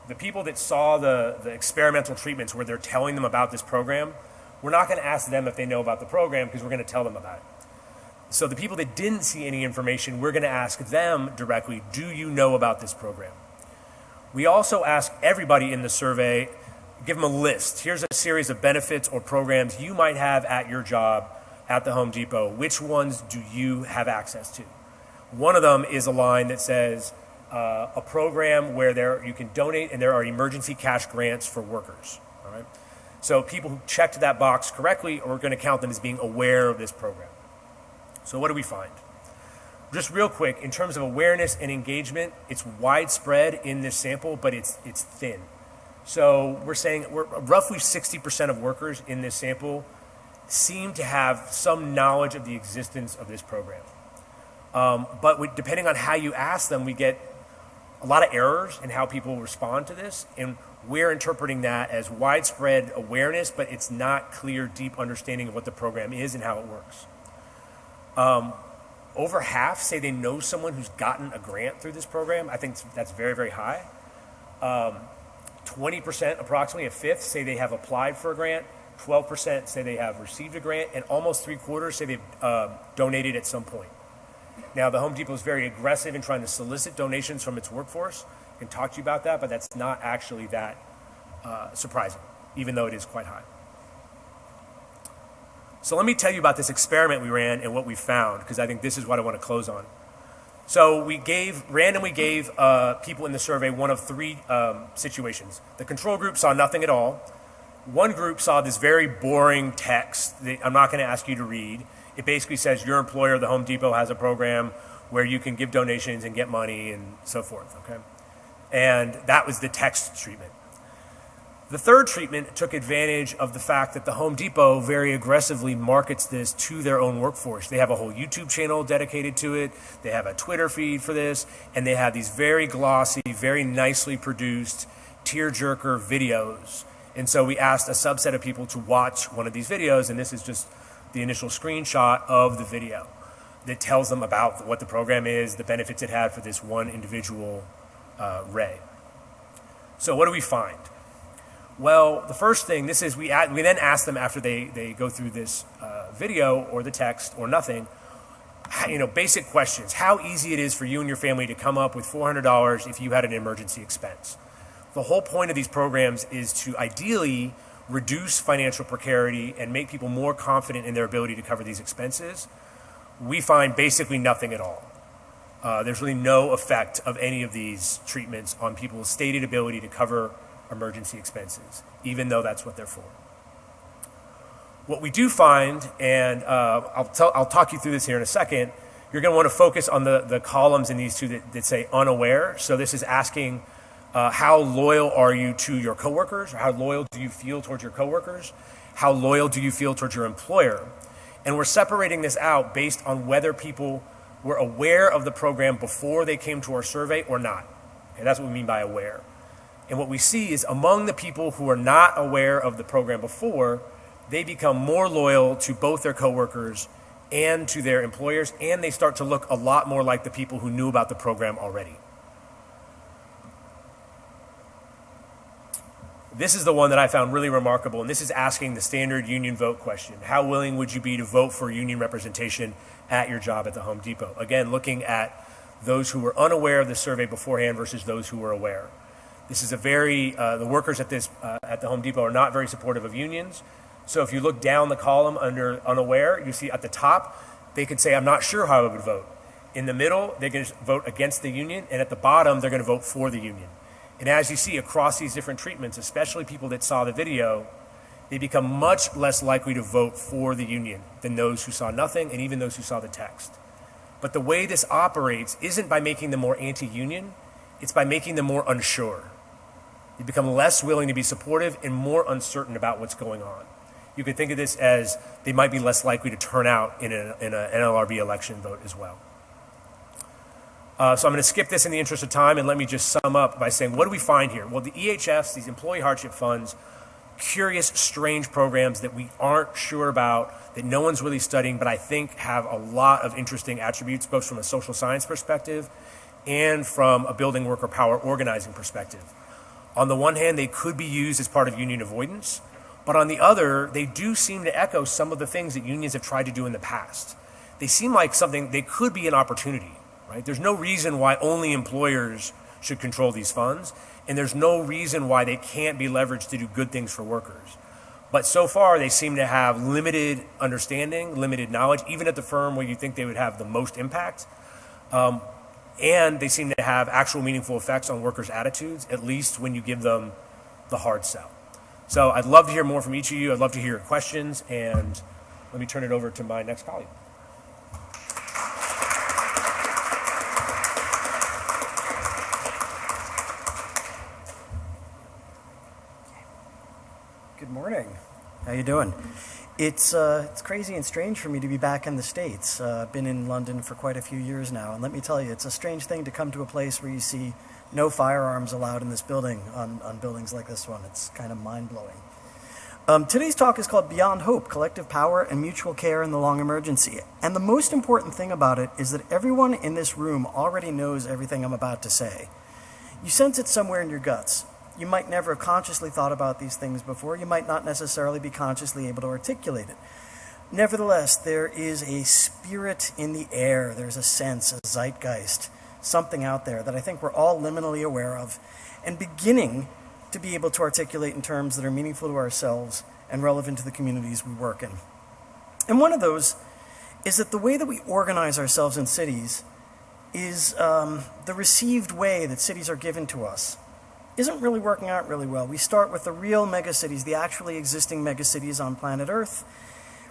the people that saw the experimental treatments where they're telling them about this program, we're not going to ask them if they know about the program because we're going to tell them about it. So the people that didn't see any information, we're going to ask them directly, do you know about this program? We also ask everybody in the survey, give them a list. Here's a series of benefits or programs you might have at your job at the Home Depot. Which ones do you have access to? One of them is a line that says a program where you can donate and there are emergency cash grants for workers. All right. So people who checked that box correctly, we're going to count them as being aware of this program. So what do we find? Just real quick, in terms of awareness and engagement, it's widespread in this sample, but it's thin. So we're saying roughly 60% of workers in this sample seem to have some knowledge of the existence of this program. But depending on how you ask them, we get a lot of errors in how people respond to this, and we're interpreting that as widespread awareness, but it's not clear, deep understanding of what the program is and how it works. Over half say they know someone who's gotten a grant through this program. I think that's very, very high. 20%, approximately a fifth, say they have applied for a grant. 12% say they have received a grant, and almost 3/4 say they've donated at some point. Now, the Home Depot is very aggressive in trying to solicit donations from its workforce. I can talk to you about that, but that's not actually that surprising, even though it is quite high. So let me tell you about this experiment we ran and what we found, because I think this is what I want to close on. So we randomly gave people in the survey one of three situations. The control group saw nothing at all. One group saw this very boring text that I'm not going to ask you to read. It basically says your employer, the Home Depot, has a program where you can give donations and get money and so forth, okay? And that was the text treatment. The third treatment took advantage of the fact that the Home Depot very aggressively markets this to their own workforce. They have a whole YouTube channel dedicated to it. They have a Twitter feed for this, and they have these very glossy, very nicely produced tearjerker videos. And so we asked a subset of people to watch one of these videos, and this is just the initial screenshot of the video that tells them about what the program is, the benefits it had for this one individual ray. So what do we find? Well, the first thing, we then ask them after they go through this video or the text or nothing, basic questions. How easy it is for you and your family to come up with $400 if you had an emergency expense. The whole point of these programs is to ideally reduce financial precarity and make people more confident in their ability to cover these expenses. We find basically nothing at all. There's really no effect of any of these treatments on people's stated ability to cover emergency expenses, even though that's what they're for. What we do find, and I'll talk you through this here in a second, you're going to want to focus on the columns in these two that say unaware. So this is asking how loyal are you to your coworkers, or how loyal do you feel towards your coworkers? How loyal do you feel towards your employer? And we're separating this out based on whether people were aware of the program before they came to our survey or not. Okay, that's what we mean by aware. And what we see is among the people who are not aware of the program before, they become more loyal to both their coworkers and to their employers, and they start to look a lot more like the people who knew about the program already. This is the one that I found really remarkable, and this is asking the standard union vote question. How willing would you be to vote for union representation at your job at the Home Depot? Again, looking at those who were unaware of the survey beforehand versus those who were aware. This is the workers at the Home Depot are not very supportive of unions. So if you look down the column under unaware, you see at the top, they could say, I'm not sure how I would vote. In the middle, they're going to vote against the union, and at the bottom, they're going to vote for the union. And as you see across these different treatments, especially people that saw the video, they become much less likely to vote for the union than those who saw nothing and even those who saw the text. But the way this operates isn't by making them more anti-union, it's by making them more unsure. They become less willing to be supportive and more uncertain about what's going on. You could think of this as they might be less likely to turn out in an NLRB election vote as well. So I'm going to skip this in the interest of time, and let me just sum up by saying, what do we find here? Well, the EHFs, these employee hardship funds, curious, strange programs that we aren't sure about, that no one's really studying, but I think have a lot of interesting attributes, both from a social science perspective and from a building worker power organizing perspective. On the one hand, they could be used as part of union avoidance, but on the other, they do seem to echo some of the things that unions have tried to do in the past. They seem like something, they could be an opportunity. Right? There's no reason why only employers should control these funds, and there's no reason why they can't be leveraged to do good things for workers. But so far, they seem to have limited understanding, limited knowledge, even at the firm where you think they would have the most impact. And they seem to have actual meaningful effects on workers' attitudes, at least when you give them the hard sell. So I'd love to hear more from each of you. I'd love to hear your questions, and let me turn it over to my next colleague. Good morning. How you doing? It's crazy and strange for me to be back in the States. I've been in London for quite a few years now, and let me tell you, it's a strange thing to come to a place where you see no firearms allowed in this building on buildings like this one. It's kind of mind-blowing. Today's talk is called Beyond Hope, Collective Power and Mutual Care in the Long Emergency. And the most important thing about it is that everyone in this room already knows everything I'm about to say. You sense it somewhere in your guts. You might never have consciously thought about these things before. You might not necessarily be consciously able to articulate it. Nevertheless, there is a spirit in the air. There's a sense, a zeitgeist, something out there that I think we're all liminally aware of and beginning to be able to articulate in terms that are meaningful to ourselves and relevant to the communities we work in. And one of those is that the way that we organize ourselves in cities is the received way that cities are given to us. Isn't really working out really well. We start with the real megacities, the actually existing megacities on planet Earth,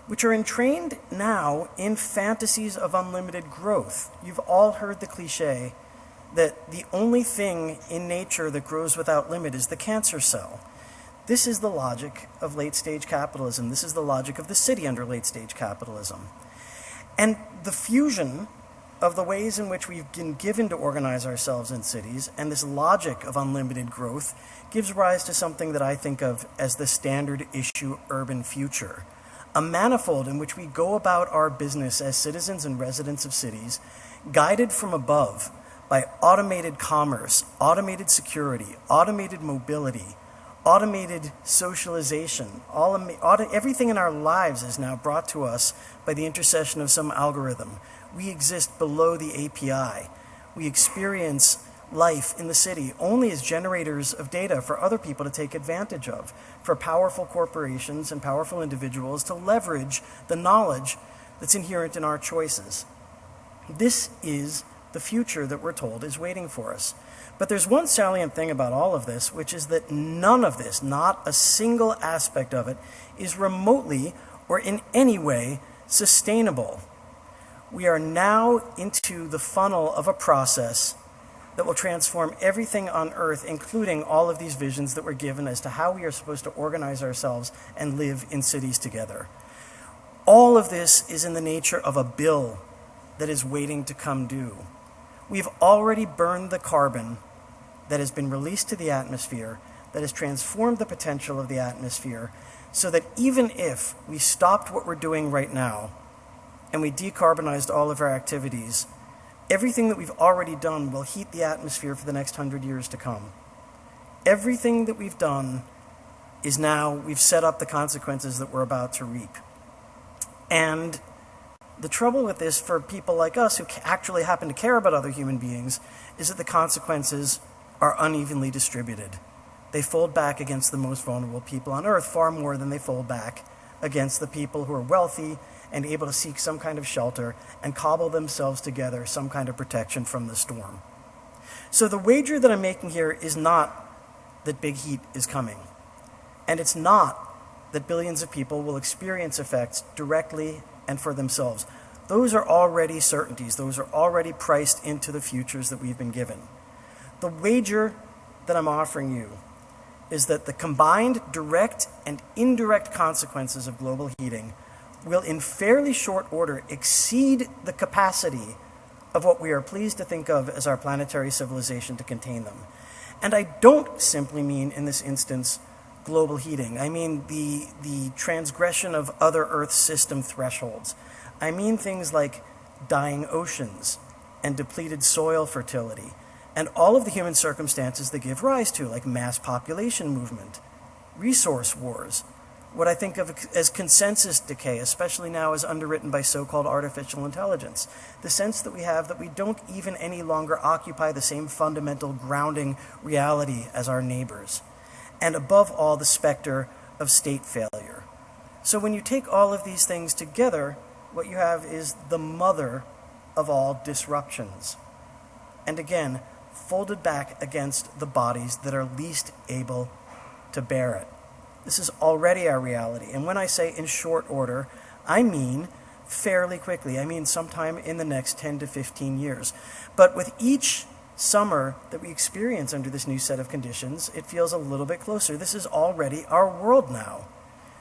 which are entrained now in fantasies of unlimited growth. You've all heard the cliche that the only thing in nature that grows without limit is the cancer cell. This is the logic of late-stage capitalism. This is the logic of the city under late-stage capitalism. And the fusion of the ways in which we've been given to organize ourselves in cities and this logic of unlimited growth gives rise to something that I think of as the standard issue urban future, a manifold in which we go about our business as citizens and residents of cities, guided from above by automated commerce, automated security, automated mobility, automated socialization. Everything in our lives is now brought to us by the intercession of some algorithm. We exist below the API. We experience life in the city only as generators of data for other people to take advantage of, for powerful corporations and powerful individuals to leverage the knowledge that's inherent in our choices. This is the future that we're told is waiting for us. But there's one salient thing about all of this, which is that none of this, not a single aspect of it, is remotely or in any way sustainable. We are now into the funnel of a process that will transform everything on Earth, including all of these visions that we're given as to how we are supposed to organize ourselves and live in cities together. All of this is in the nature of a bill that is waiting to come due. We've already burned the carbon that has been released to the atmosphere, that has transformed the potential of the atmosphere, so that even if we stopped what we're doing right now and we decarbonized all of our activities, everything that we've already done will heat the atmosphere for the next 100 years to come. Everything that we've done is now, we've set up the consequences that we're about to reap. And the trouble with this for people like us who actually happen to care about other human beings is that the consequences are unevenly distributed. They fold back against the most vulnerable people on Earth far more than they fold back against the people who are wealthy and able to seek some kind of shelter and cobble themselves together some kind of protection from the storm. So the wager that I'm making here is not that big heat is coming. And it's not that billions of people will experience effects directly and for themselves. Those are already certainties. Those are already priced into the futures that we've been given. The wager that I'm offering you is that the combined direct and indirect consequences of global heating will in fairly short order exceed the capacity of what we are pleased to think of as our planetary civilization to contain them. And I don't simply mean, in this instance, global heating. I mean the transgression of other Earth system thresholds. I mean things like dying oceans and depleted soil fertility, and all of the human circumstances that give rise to, like mass population movement, resource wars, what I think of as consensus decay, especially now as underwritten by so-called artificial intelligence. The sense that we have that we don't even any longer occupy the same fundamental grounding reality as our neighbors. And above all, the specter of state failure. So when you take all of these things together, what you have is the mother of all disruptions. And again, folded back against the bodies that are least able to bear it. This is already our reality. And when I say in short order, I mean fairly quickly. I mean sometime in the next 10 to 15 years. But with each summer that we experience under this new set of conditions, it feels a little bit closer. This is already our world now.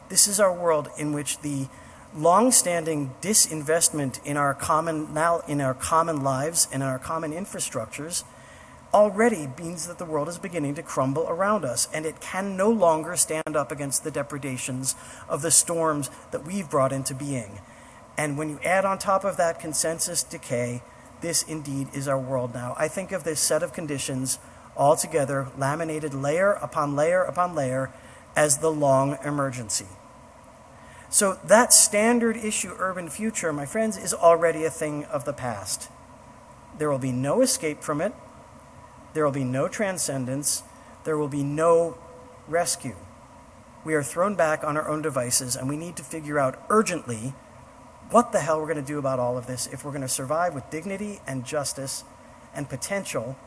This is our world in which the long-standing disinvestment in our common lives and in our common infrastructures already means that the world is beginning to crumble around us, and it can no longer stand up against the depredations of the storms that we've brought into being. And when you add on top of that consensus decay, this indeed is our world now. I think of this set of conditions all together, laminated layer upon layer upon layer, as the long emergency. So that standard issue urban future, my friends, is already a thing of the past. There will be no escape from it. There will be no transcendence. There will be no rescue. We are thrown back on our own devices, and we need to figure out urgently what the hell we're going to do about all of this if we're going to survive with dignity and justice and potential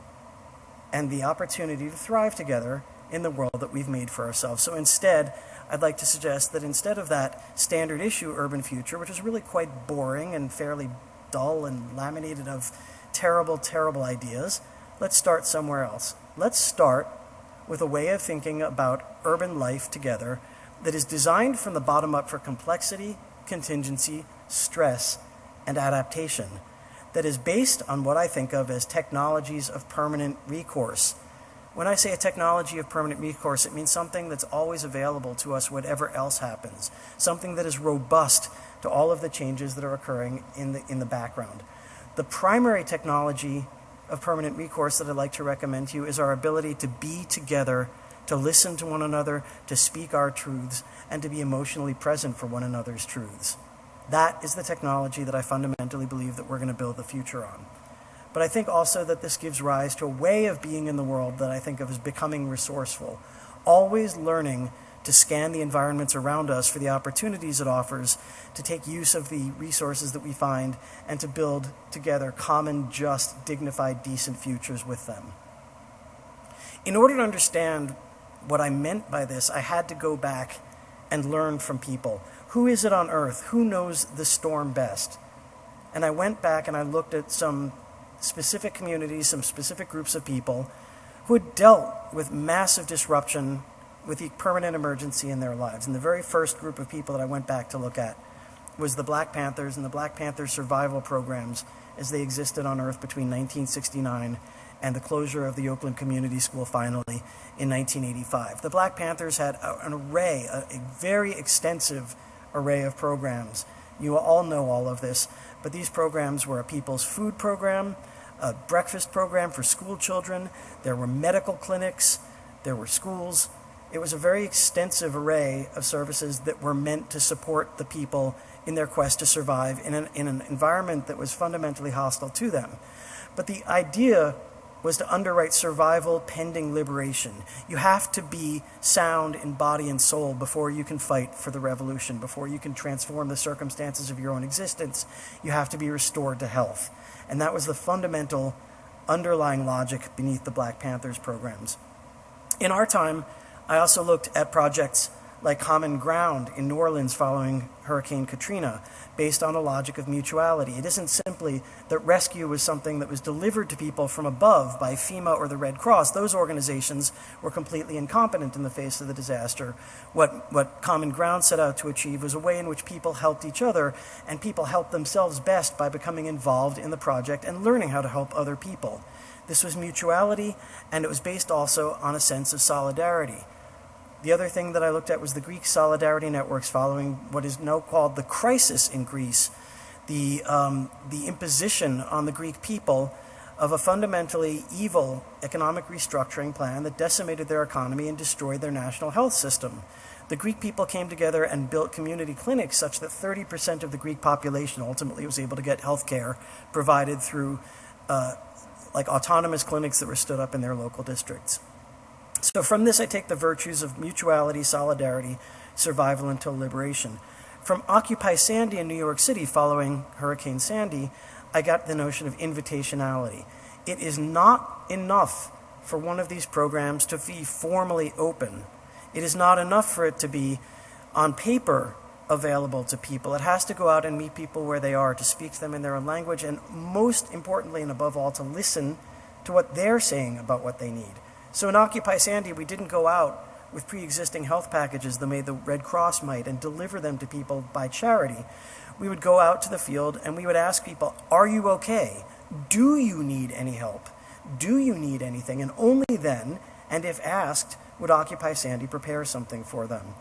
and the opportunity to thrive together in the world that we've made for ourselves. So instead, I'd like to suggest that instead of that standard issue urban future, which is really quite boring and fairly dull and laminated of terrible, terrible ideas, let's start somewhere else. Let's start with a way of thinking about urban life together that is designed from the bottom up for complexity, contingency, stress, and adaptation, that is based on what I think of as technologies of permanent recourse. When I say a technology of permanent recourse, it means something that's always available to us whatever else happens, something that is robust to all of the changes that are occurring in the background. The primary technology of permanent recourse that I'd like to recommend to you is our ability to be together, to listen to one another, to speak our truths, and to be emotionally present for one another's truths. That is the technology that I fundamentally believe that we're going to build the future on. but I think also that this gives rise to a way of being in the world that I think of as becoming resourceful, always learning to scan the environments around us for the opportunities it offers, to take use of the resources that we find, and to build together common, just, dignified, decent futures with them. In order to understand what I meant by this, I had to go back and learn from people. Who is it on Earth? Who knows the storm best? And I went back and I looked at some specific communities, some specific groups of people who had dealt with massive disruption, with the permanent emergency in their lives. And the very first group of people that I went back to look at was the Black Panthers and the Black Panther survival programs as they existed on Earth between 1969 and the closure of the Oakland Community School finally in 1985. The Black Panthers had an array, a very extensive array of programs. You all know all of this, but these programs were a people's food program, a breakfast program for school children, there were medical clinics, there were schools. It was a very extensive array of services that were meant to support the people in their quest to survive in an environment that was fundamentally hostile to them. But the idea was to underwrite survival pending liberation. You have to be sound in body and soul before you can fight for the revolution, before you can transform the circumstances of your own existence. You have to be restored to health. And that was the fundamental underlying logic beneath the Black Panthers programs. In our time, I also looked at projects like Common Ground in New Orleans following Hurricane Katrina, based on a logic of mutuality. It isn't simply that rescue was something that was delivered to people from above by FEMA or the Red Cross. Those organizations were completely incompetent in the face of the disaster. What Common Ground set out to achieve was a way in which people helped each other, and people helped themselves best by becoming involved in the project and learning how to help other people. This was mutuality, and it was based also on a sense of solidarity. The other thing that I looked at was the Greek solidarity networks following what is now called the crisis in Greece, the imposition on the Greek people of a fundamentally evil economic restructuring plan that decimated their economy and destroyed their national health system. The Greek people came together and built community clinics such that 30% of the Greek population ultimately was able to get health care provided through autonomous clinics that were stood up in their local districts. So from this, I take the virtues of mutuality, solidarity, survival until liberation. From Occupy Sandy in New York City following Hurricane Sandy, I got the notion of invitationality. It is not enough for one of these programs to be formally open. It is not enough for it to be on paper available to people. It has to go out and meet people where they are, to speak to them in their own language, and most importantly and above all, to listen to what they're saying about what they need. So in Occupy Sandy, we didn't go out with pre-existing health packages the way the Red Cross might and deliver them to people by charity. We would go out to the field and we would ask people, are you okay? Do you need any help? Do you need anything? And only then, and if asked, would Occupy Sandy prepare something for them.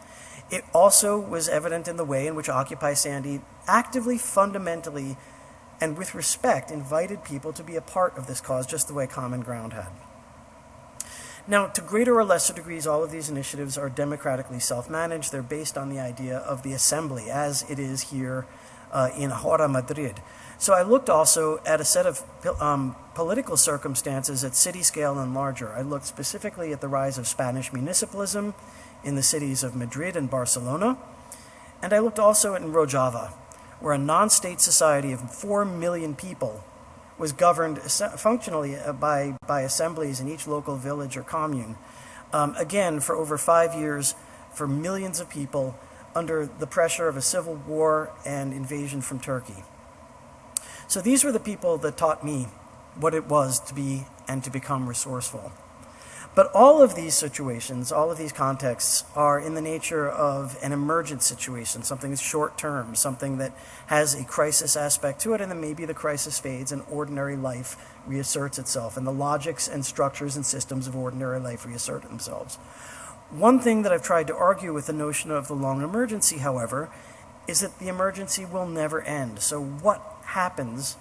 It also was evident in the way in which Occupy Sandy actively, fundamentally, and with respect invited people to be a part of this cause, just the way Common Ground had. Now, to greater or lesser degrees, all of these initiatives are democratically self-managed. They're based on the idea of the assembly, as it is here in Ahora, Madrid. So I looked also at a set of political circumstances at city scale and larger. I looked specifically at the rise of Spanish municipalism in the cities of Madrid and Barcelona. And I looked also at Rojava, where a non-state society of 4 million people was governed functionally by assemblies in each local village or commune. Again, for over 5 years, for millions of people under the pressure of a civil war and invasion from Turkey. So these were the people that taught me what it was to be and to become resourceful. But all of these situations, all of these contexts are in the nature of an emergent situation, something that's short-term, something that has a crisis aspect to it, and then maybe the crisis fades and ordinary life reasserts itself, and the logics and structures and systems of ordinary life reassert themselves. One thing that I've tried to argue with the notion of the long emergency, however, is that the emergency will never end. So what happens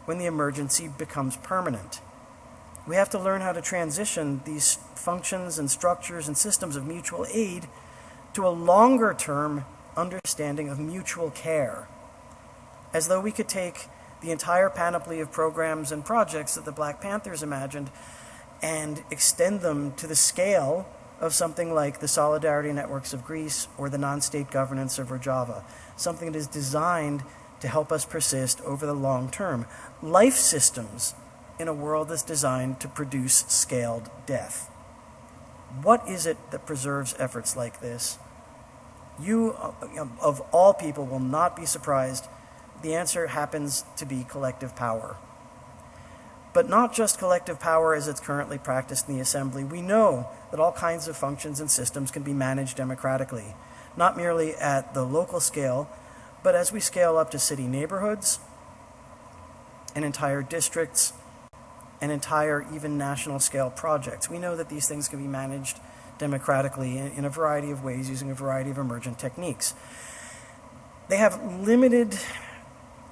when the emergency becomes permanent? We have to learn how to transition these functions and structures and systems of mutual aid to a longer-term understanding of mutual care, as though we could take the entire panoply of programs and projects that the Black Panthers imagined and extend them to the scale of something like the Solidarity Networks of Greece or the non-state governance of Rojava, something that is designed to help us persist over the long term. Life systems in a world that's designed to produce scaled death. What is it that preserves efforts like this? You, of all people, will not be surprised. The answer happens to be collective power. But not just collective power as it's currently practiced in the Assembly. We know that all kinds of functions and systems can be managed democratically, not merely at the local scale, but as we scale up to city neighborhoods and entire districts and entire even national scale projects. We know that these things can be managed democratically in a variety of ways using a variety of emergent techniques. They have limited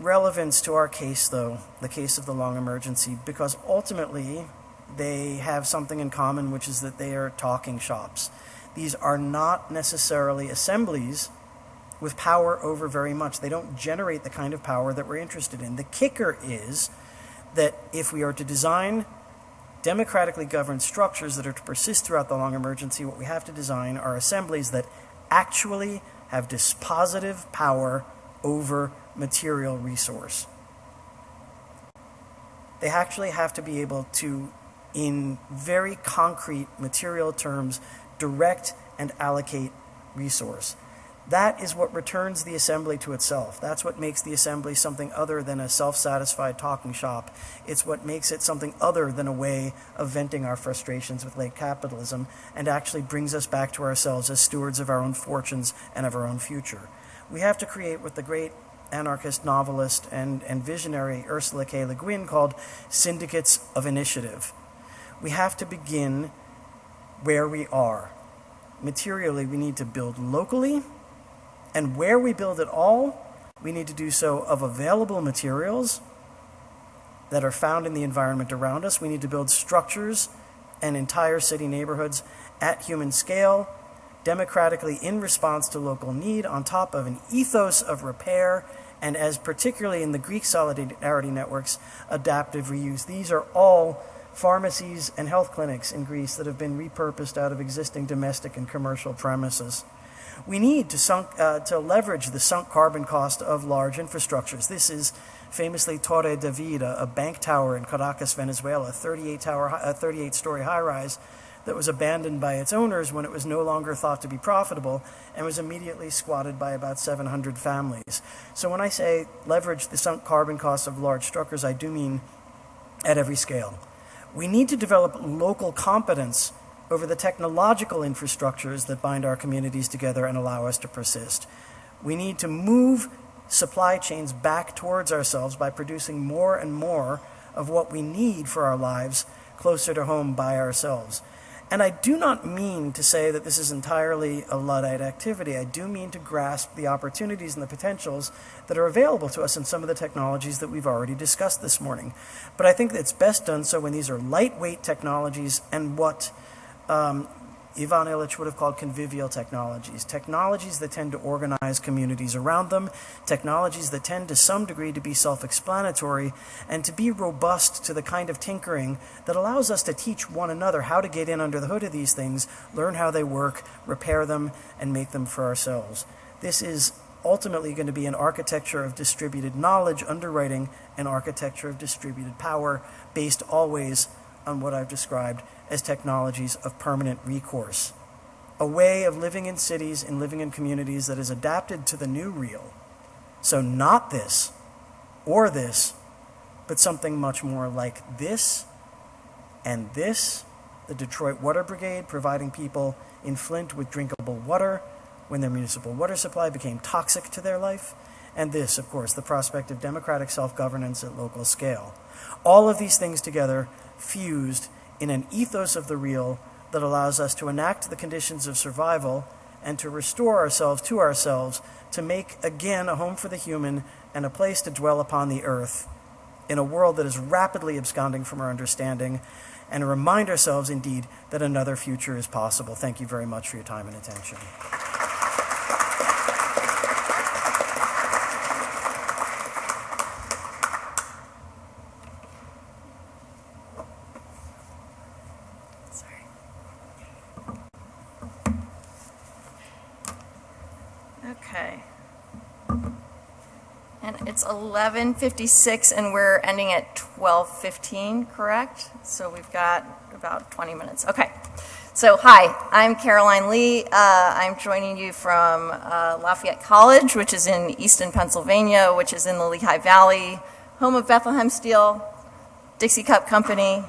relevance to our case, though, the case of the long emergency, because ultimately they have something in common, which is that they are talking shops. These are not necessarily assemblies with power over very much. They don't generate the kind of power that we're interested in. The kicker is that if we are to design democratically governed structures that are to persist throughout the long emergency, what we have to design are assemblies that actually have dispositive power over material resource. They actually have to be able to, in very concrete material terms, direct and allocate resource. That is what returns the assembly to itself. That's what makes the assembly something other than a self-satisfied talking shop. It's what makes it something other than a way of venting our frustrations with late capitalism and actually brings us back to ourselves as stewards of our own fortunes and of our own future. We have to create what the great anarchist novelist and visionary Ursula K. Le Guin called syndicates of initiative. We have to begin where we are. Materially, we need to build locally, and where we build at all, we need to do so of available materials that are found in the environment around us. We need to build structures and entire city neighborhoods at human scale, democratically in response to local need, on top of an ethos of repair, and as particularly in the Greek Solidarity Networks, adaptive reuse. These are all pharmacies and health clinics in Greece that have been repurposed out of existing domestic and commercial premises. We need to leverage the sunk carbon cost of large infrastructures. This is famously Torre David, a bank tower in Caracas, Venezuela, a 38-story high-rise that was abandoned by its owners when it was no longer thought to be profitable and was immediately squatted by about 700 families. So when I say leverage the sunk carbon costs of large structures, I do mean at every scale. We need to develop local competence over the technological infrastructures that bind our communities together and allow us to persist. We need to move supply chains back towards ourselves by producing more and more of what we need for our lives closer to home by ourselves. And I do not mean to say that this is entirely a Luddite activity. I do mean to grasp the opportunities and the potentials that are available to us in some of the technologies that we've already discussed this morning. But I think that it's best done so when these are lightweight technologies and what Ivan Illich would have called convivial technologies, technologies that tend to organize communities around them, technologies that tend to some degree to be self-explanatory and to be robust to the kind of tinkering that allows us to teach one another how to get in under the hood of these things, learn how they work, repair them, and make them for ourselves. This is ultimately going to be an architecture of distributed knowledge, underwriting an architecture of distributed power based always on what I've described as technologies of permanent recourse. A way of living in cities and living in communities that is adapted to the new real. So not this or this, but something much more like this and this, the Detroit Water Brigade providing people in Flint with drinkable water when their municipal water supply became toxic to their life, and this, of course, the prospect of democratic self-governance at local scale. All of these things together fused in an ethos of the real that allows us to enact the conditions of survival and to restore ourselves to ourselves, to make again a home for the human and a place to dwell upon the earth in a world that is rapidly absconding from our understanding, and remind ourselves indeed that another future is possible. Thank you very much for your time and attention. And it's 11:56, and we're ending at 12:15, correct? So we've got about 20 minutes. Okay. So hi, I'm Caroline Lee. I'm joining you from Lafayette College, which is in Easton, Pennsylvania, which is in the Lehigh Valley, home of Bethlehem Steel, Dixie Cup Company,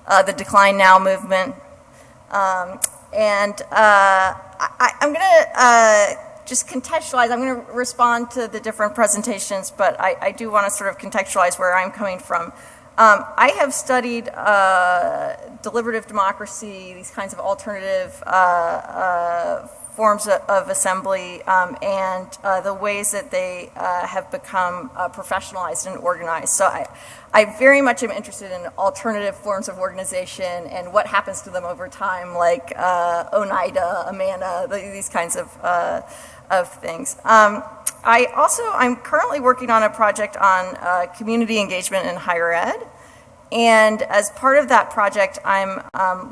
the Decline Now movement. I'm going to just contextualize. I'm going to respond to the different presentations, but I do want to sort of contextualize where I'm coming from. I have studied deliberative democracy, these kinds of alternative forms of assembly, and the ways that they have become professionalized and organized. So I very much am interested in alternative forms of organization and what happens to them over time, like Oneida, Amana, these kinds of things. I'm currently working on a project on community engagement in higher ed. And as part of that project, I'm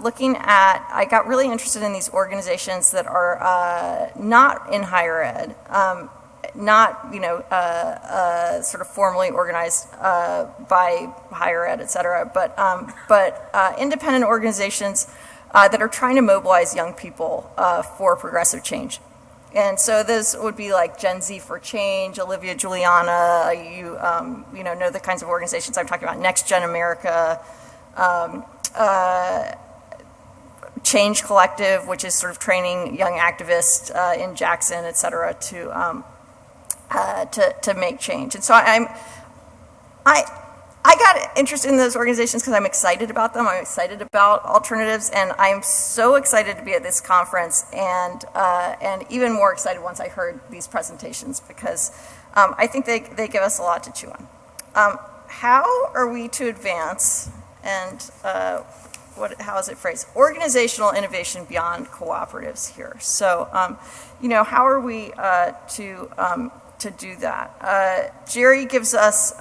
looking at, I got really interested in these organizations that are not in higher ed, not, sort of formally organized by higher ed, et cetera, but independent organizations that are trying to mobilize young people for progressive change. And so this would be like Gen Z for Change, Olivia Juliana, you know the kinds of organizations I'm talking about, Next Gen America, Change Collective, which is sort of training young activists in Jackson, et cetera, to make change. And so I got interested in those organizations because I'm excited about them. I'm excited about alternatives, and I'm so excited to be at this conference, and even more excited once I heard these presentations, because I think they give us a lot to chew on. How are we to advance, and how is it phrased? Organizational innovation beyond cooperatives here. So, how are we to do that? Jerry gives us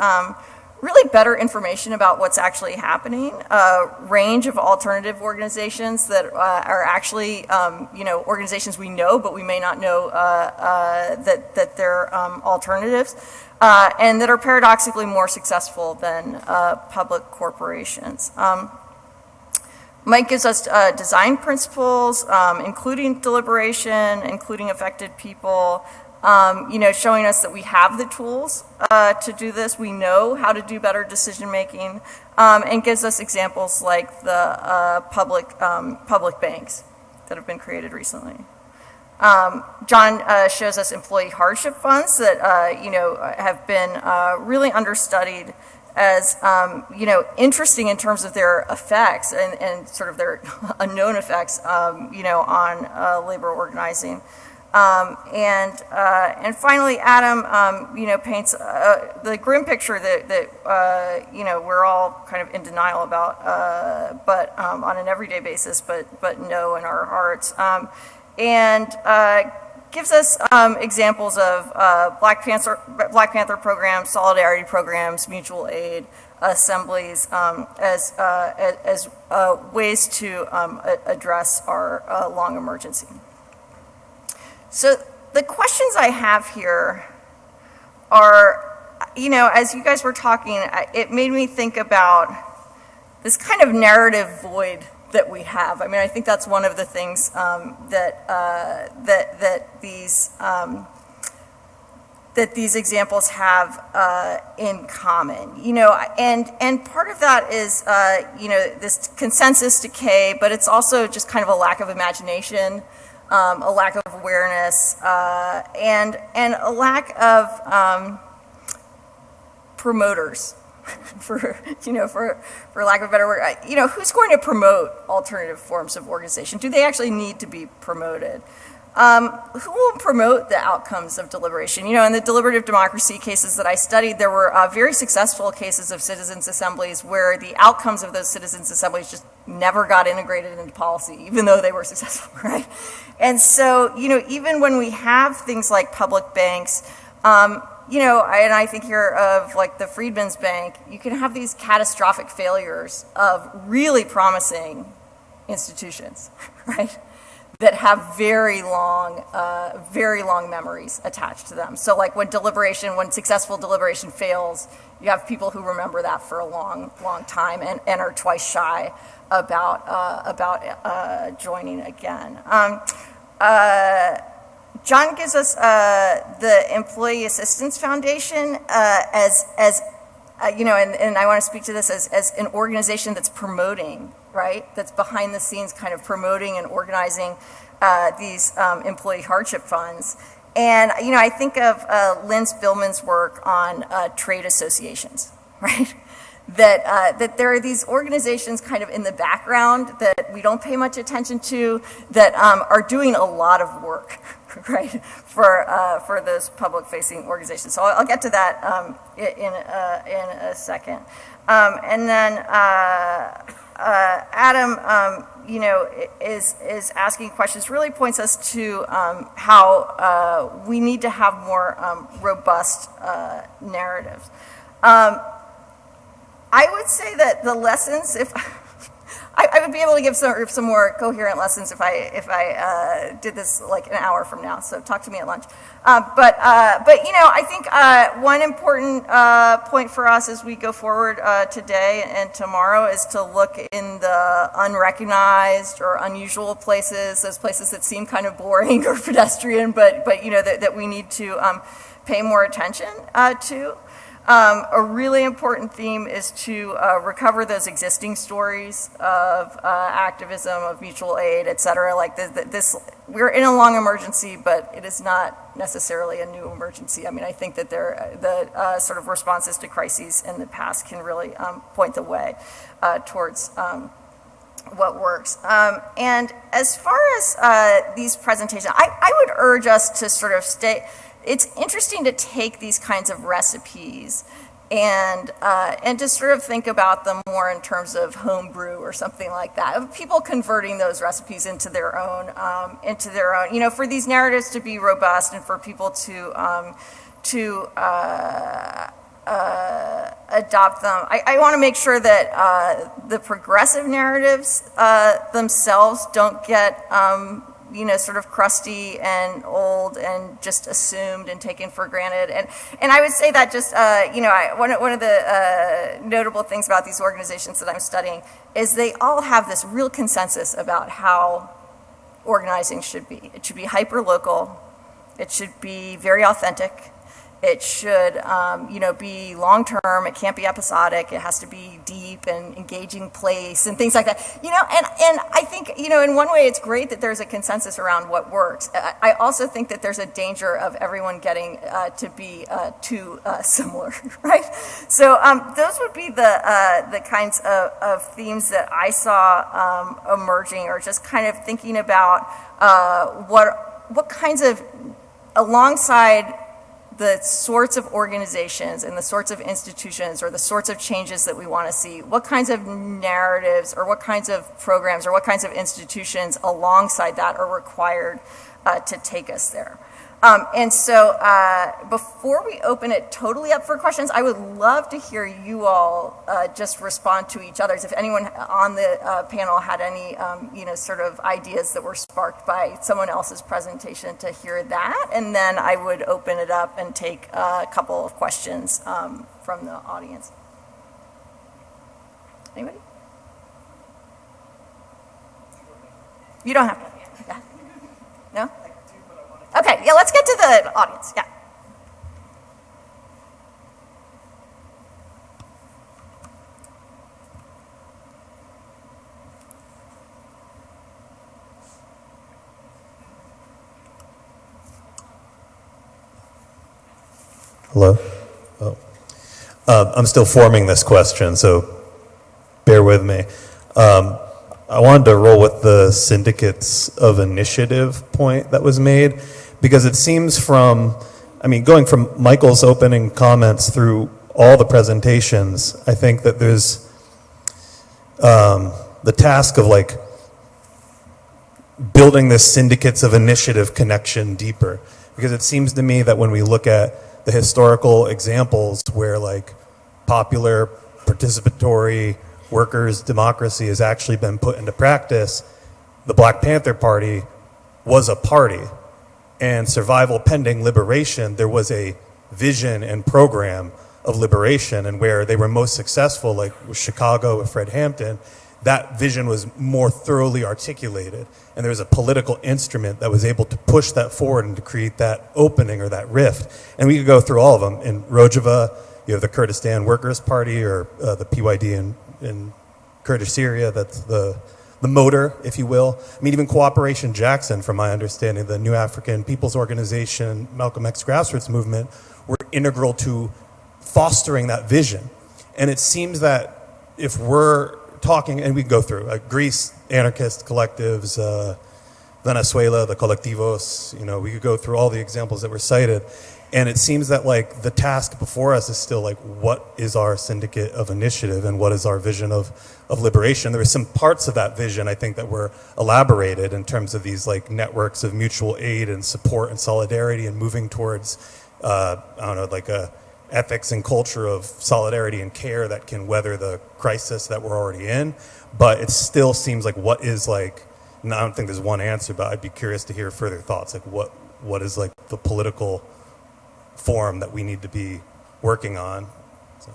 really better information about what's actually happening, a range of alternative organizations that are actually, organizations we know, but we may not know that they're alternatives, and that are paradoxically more successful than public corporations. Mike gives us design principles, including deliberation, including affected people, showing us that we have the tools to do this. We know how to do better decision making, and gives us examples like the public banks that have been created recently. John shows us employee hardship funds that have been really understudied as interesting in terms of their effects and sort of their unknown effects on labor organizing. And finally, Adam, paints the grim picture that we're all kind of in denial about, but on an everyday basis, but know in our hearts, and gives us examples of Black Panther programs, solidarity programs, mutual aid assemblies as ways to address our long emergency. So the questions I have here are, as you guys were talking, it made me think about this kind of narrative void that we have. I mean, I think that's one of the things that these examples have in common. And part of that is this consensus decay, but it's also just kind of a lack of imagination. A lack of awareness, and a lack of promoters, for lack of a better word. Who's going to promote alternative forms of organization? Do they actually need to be promoted? Who will promote the outcomes of deliberation? In the deliberative democracy cases that I studied, there were very successful cases of citizens' assemblies where the outcomes of those citizens' assemblies just never got integrated into policy, even though they were successful, right? And so, even when we have things like public banks, and I think here of like the Freedmen's Bank, you can have these catastrophic failures of really promising institutions, right? that have very long memories attached to them. So like when successful deliberation fails, you have people who remember that for a long time and are twice shy about joining again. John gives us the Employee Assistance Foundation as you know, and I want to speak to this as an organization that's promoting, right? That's behind the scenes kind of promoting and organizing these employee hardship funds. And, you know, I think of Lynn Spillman's work on trade associations, right? That there are these organizations kind of in the background that we don't pay much attention to that are doing a lot of work, right, for those public-facing organizations. So I'll get to that in a second. And then Adam, you know, is asking questions, really points us to how we need to have more robust narratives. I would say that the lessons, if I would be able to give some more coherent lessons if I did this like an hour from now. So talk to me at lunch. But you know, I think one important point for us as we go forward today and tomorrow is to look in the unrecognized or unusual places, those places that seem kind of boring or pedestrian, but you know that we need to pay more attention to. A really important theme is to recover those existing stories of activism, of mutual aid, et cetera. Like we're in a long emergency, but it is not necessarily a new emergency. I mean, I think that the sort of responses to crises in the past can really point the way towards what works. And as far as these presentations, I would urge us to sort of it's interesting to take these kinds of recipes and just sort of think about them more in terms of homebrew or something like that, of people converting those recipes into their own, you know, for these narratives to be robust and for people to adopt them. I want to make sure that the progressive narratives themselves don't get you know, sort of crusty and old and just assumed and taken for granted. And I would say that just, you know, one of the notable things about these organizations that I'm studying is they all have this real consensus about how organizing should be. It should be hyper-local. It should be very authentic. It should, you know, be long-term. It can't be episodic. It has to be deep and engaging place and things like that. You know, and I think, you know, in one way it's great that there's a consensus around what works. I also think that there's a danger of everyone getting to be too similar, right? So those would be the kinds of themes that I saw emerging, or just kind of thinking about what kinds of, alongside the sorts of organizations and the sorts of institutions or the sorts of changes that we want to see, what kinds of narratives or what kinds of programs or what kinds of institutions alongside that are required to take us there. And so before we open it totally up for questions, I would love to hear you all just respond to each other's. If anyone on the panel had any, you know, sort of ideas that were sparked by someone else's presentation, to hear that. And then I would open it up and take a couple of questions from the audience. Anybody? You don't have to. Yeah. No? Okay, yeah, let's get to the audience, yeah. Hello? Oh. I'm still forming this question, so bear with me. I wanted to roll with the syndicates of initiative point that was made, because it seems from, I mean, going from Michael's opening comments through all the presentations, I think that there's the task of like building this syndicates of initiative connection deeper. Because it seems to me that when we look at the historical examples where like popular participatory workers' democracy has actually been put into practice, the Black Panther Party was a party, and survival pending liberation, there was a vision and program of liberation, and where they were most successful, like with Chicago, with Fred Hampton, that vision was more thoroughly articulated, and there was a political instrument that was able to push that forward and to create that opening or that rift. And we could go through all of them. In Rojava, you have the Kurdistan Workers' Party, or the PYD in Kurdish Syria. That's the motor, if you will. I mean, even Cooperation Jackson, from my understanding, the New African People's Organization, Malcolm X grassroots movement, were integral to fostering that vision. And it seems that if we're talking, and we can go through Greece, anarchist collectives, Venezuela, the colectivos, we could go through all the examples that were cited. And it seems that like the task before us is still like, what is our syndicate of initiative and what is our vision of liberation? There were some parts of that vision, I think, that were elaborated in terms of these like networks of mutual aid and support and solidarity and moving towards, like a ethics and culture of solidarity and care that can weather the crisis that we're already in. But it still seems like what is like, and I don't think there's one answer, but I'd be curious to hear further thoughts. Like what is like the political form that we need to be working on. So.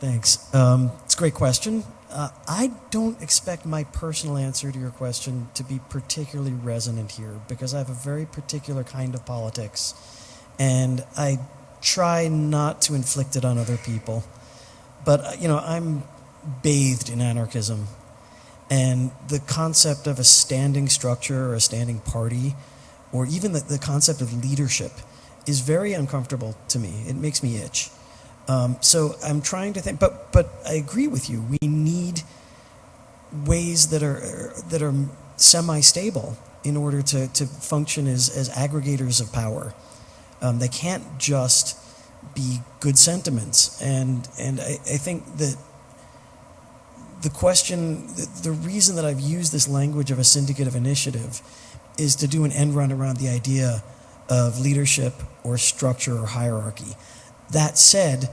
Thanks. It's a great question. I don't expect my personal answer to your question to be particularly resonant here, because I have a very particular kind of politics, and I try not to inflict it on other people. But, I'm bathed in anarchism, and the concept of a standing structure or a standing party, or even the concept of leadership, is very uncomfortable to me. It makes me itch. So I'm trying to think, but I agree with you. We need ways that are semi-stable in order to function as aggregators of power. They can't just be good sentiments. And I think that the question, the reason that I've used this language of a syndicate of initiative is to do an end run around the idea of leadership or structure or hierarchy. That said,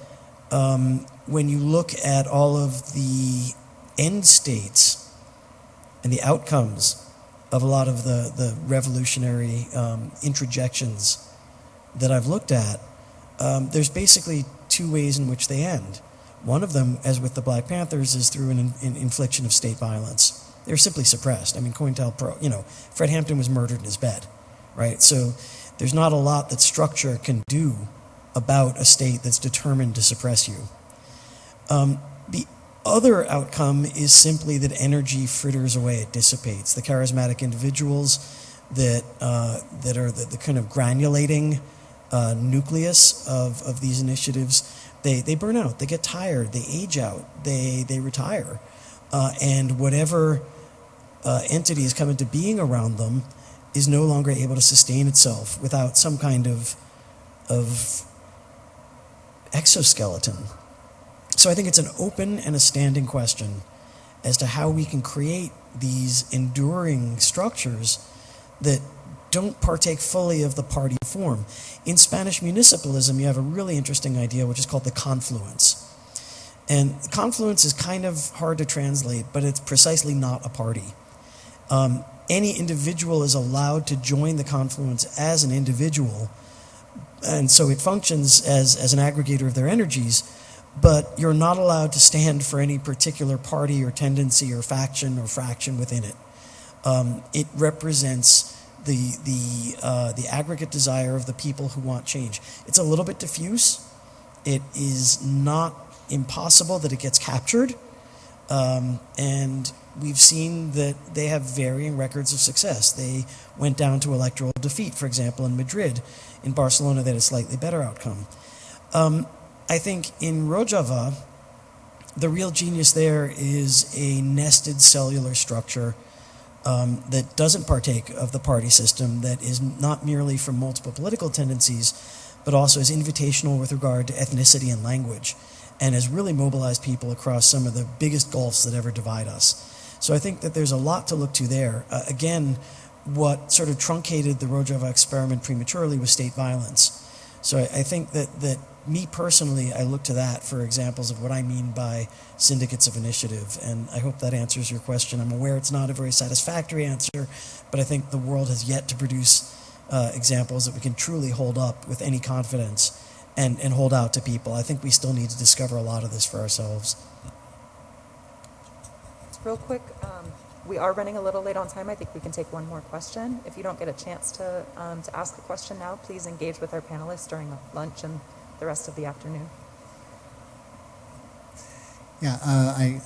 when you look at all of the end states and the outcomes of a lot of the revolutionary introjections that I've looked at, there's basically two ways in which they end. One of them, as with the Black Panthers, is through an infliction of state violence. They're simply suppressed. I mean, COINTELPRO, Fred Hampton was murdered in his bed, right? So there's not a lot that structure can do about a state that's determined to suppress you. The other outcome is simply that energy fritters away, it dissipates. The charismatic individuals that are the kind of granulating nucleus of these initiatives, they burn out, they get tired, they age out, they retire. And whatever entity has come into being around them is no longer able to sustain itself without some kind of exoskeleton. So I think it's an open and a standing question as to how we can create these enduring structures that don't partake fully of the party form. In Spanish municipalism, you have a really interesting idea which is called the confluence. And confluence is kind of hard to translate, but it's precisely not a party. Any individual is allowed to join the confluence as an individual, and so it functions as an aggregator of their energies, but you're not allowed to stand for any particular party or tendency or faction or fraction within it. It represents the aggregate desire of the people who want change. It's a little bit diffuse. It is not impossible that it gets captured, and we've seen that they have varying records of success. They went down to electoral defeat, for example, in Madrid. In Barcelona, they had a slightly better outcome. I think in Rojava, the real genius there is a nested cellular structure that doesn't partake of the party system, that is not merely from multiple political tendencies, but also is invitational with regard to ethnicity and language, and has really mobilized people across some of the biggest gulfs that ever divide us. So I think that there's a lot to look to there. Again, what sort of truncated the Rojava experiment prematurely was state violence. So I think that me personally, I look to that for examples of what I mean by syndicates of initiative, and I hope that answers your question. I'm aware it's not a very satisfactory answer, but I think the world has yet to produce examples that we can truly hold up with any confidence and hold out to people. I think we still need to discover a lot of this for ourselves. Real quick, we are running a little late on time. I think we can take one more question. If you don't get a chance to ask a question now, please engage with our panelists during lunch and the rest of the afternoon. Yeah, hi,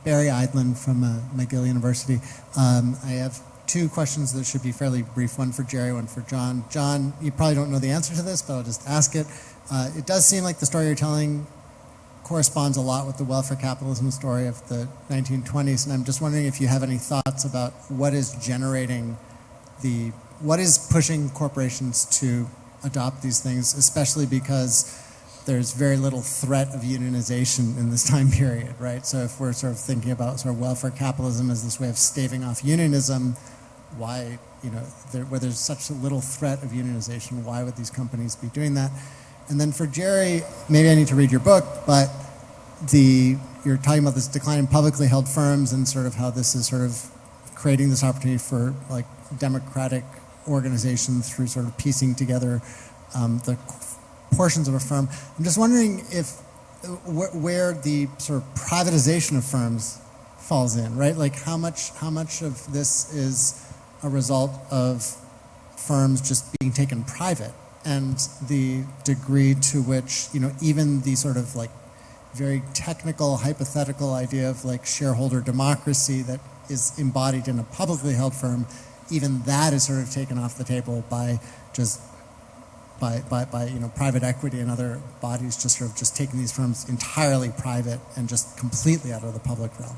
Barry Eidlin from McGill University. I have two questions that should be fairly brief, one for Jerry, one for John. John, you probably don't know the answer to this, but I'll just ask it. It does seem like the story you're telling corresponds a lot with the welfare capitalism story of the 1920s, and I'm just wondering if you have any thoughts about what is pushing corporations to adopt these things, especially because there's very little threat of unionization in this time period, right? So if we're sort of thinking about sort of welfare capitalism as this way of staving off unionism, why, where there's such a little threat of unionization, why would these companies be doing that? And then for Jerry, maybe I need to read your book, but you're talking about this decline in publicly held firms and sort of how this is sort of creating this opportunity for like democratic organization through sort of piecing together the portions of a firm. I'm just wondering where the sort of privatization of firms falls in, right? Like how much of this is a result of firms just being taken private, and the degree to which, even the sort of like very technical, hypothetical idea of like shareholder democracy that is embodied in a publicly held firm, even that is sort of taken off the table by private equity and other bodies just taking these firms entirely private and just completely out of the public realm.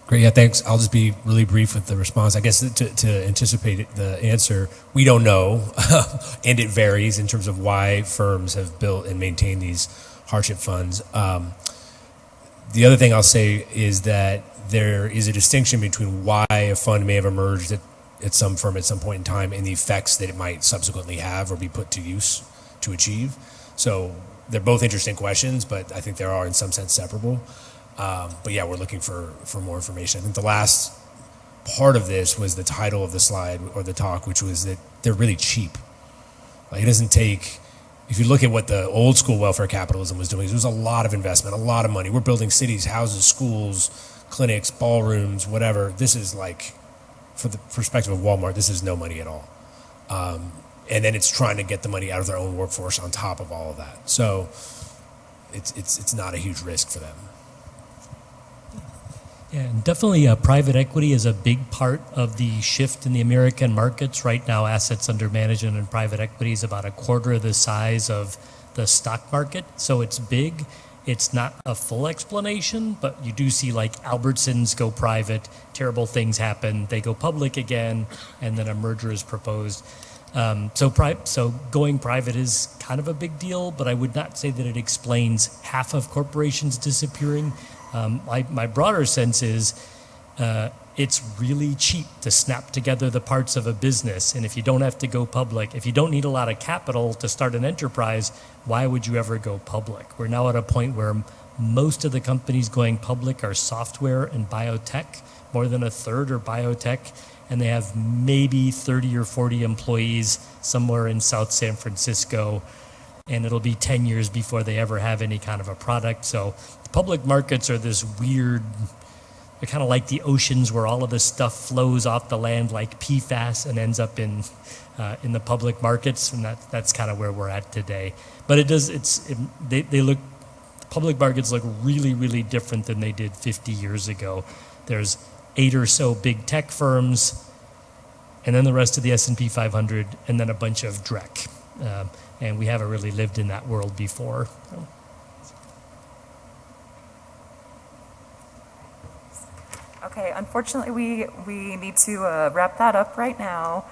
Great, yeah, thanks. I'll just be really brief with the response. I guess to anticipate the answer, we don't know, and it varies in terms of why firms have built and maintained these hardship funds. The other thing I'll say is that there is a distinction between why a fund may have emerged at some firm at some point in time and the effects that it might subsequently have or be put to use to achieve. So they're both interesting questions, but I think they are in some sense separable. But yeah, we're looking for more information. I think the last part of this was the title of the slide or the talk, which was that they're really cheap. Like it doesn't take, if you look at what the old school welfare capitalism was doing, there was a lot of investment, a lot of money. We're building cities, houses, schools, clinics, ballrooms, whatever. This is like, for the perspective of Walmart, this is no money at all. And then it's trying to get the money out of their own workforce on top of all of that. So it's not a huge risk for them. Yeah, and definitely private equity is a big part of the shift in the American markets. Right now, assets under management in private equity is about a quarter of the size of the stock market. So it's big. It's not a full explanation, but you do see like Albertsons go private, terrible things happen, they go public again, and then a merger is proposed. So going private is kind of a big deal, but I would not say that it explains half of corporations disappearing. My broader sense is it's really cheap to snap together the parts of a business. And if you don't have to go public, if you don't need a lot of capital to start an enterprise, why would you ever go public? We're now at a point where most of the companies going public are software and biotech. More than a third are biotech. And they have maybe 30 or 40 employees somewhere in South San Francisco. And it'll be 10 years before they ever have any kind of a product. So the public markets are this weird, they're kind of like the oceans where all of this stuff flows off the land like PFAS and ends up in the public markets, and that's kind of where we're at today. But the public markets look really, really different than they did 50 years ago. There's 8 or so big tech firms, and then the rest of the S&P 500, and then a bunch of dreck. And we haven't really lived in that world before. Okay. Okay, unfortunately, we need to wrap that up right now.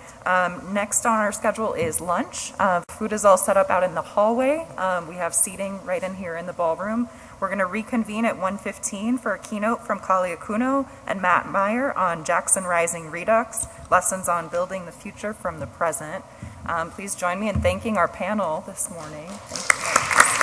Next on our schedule is lunch. Food is all set up out in the hallway. We have seating right in here in the ballroom. We're going to reconvene at 1:15 for a keynote from Kali Akuno and Matt Meyer on Jackson Rising Redux, Lessons on Building the Future from the Present. Please join me in thanking our panel this morning. Thank you.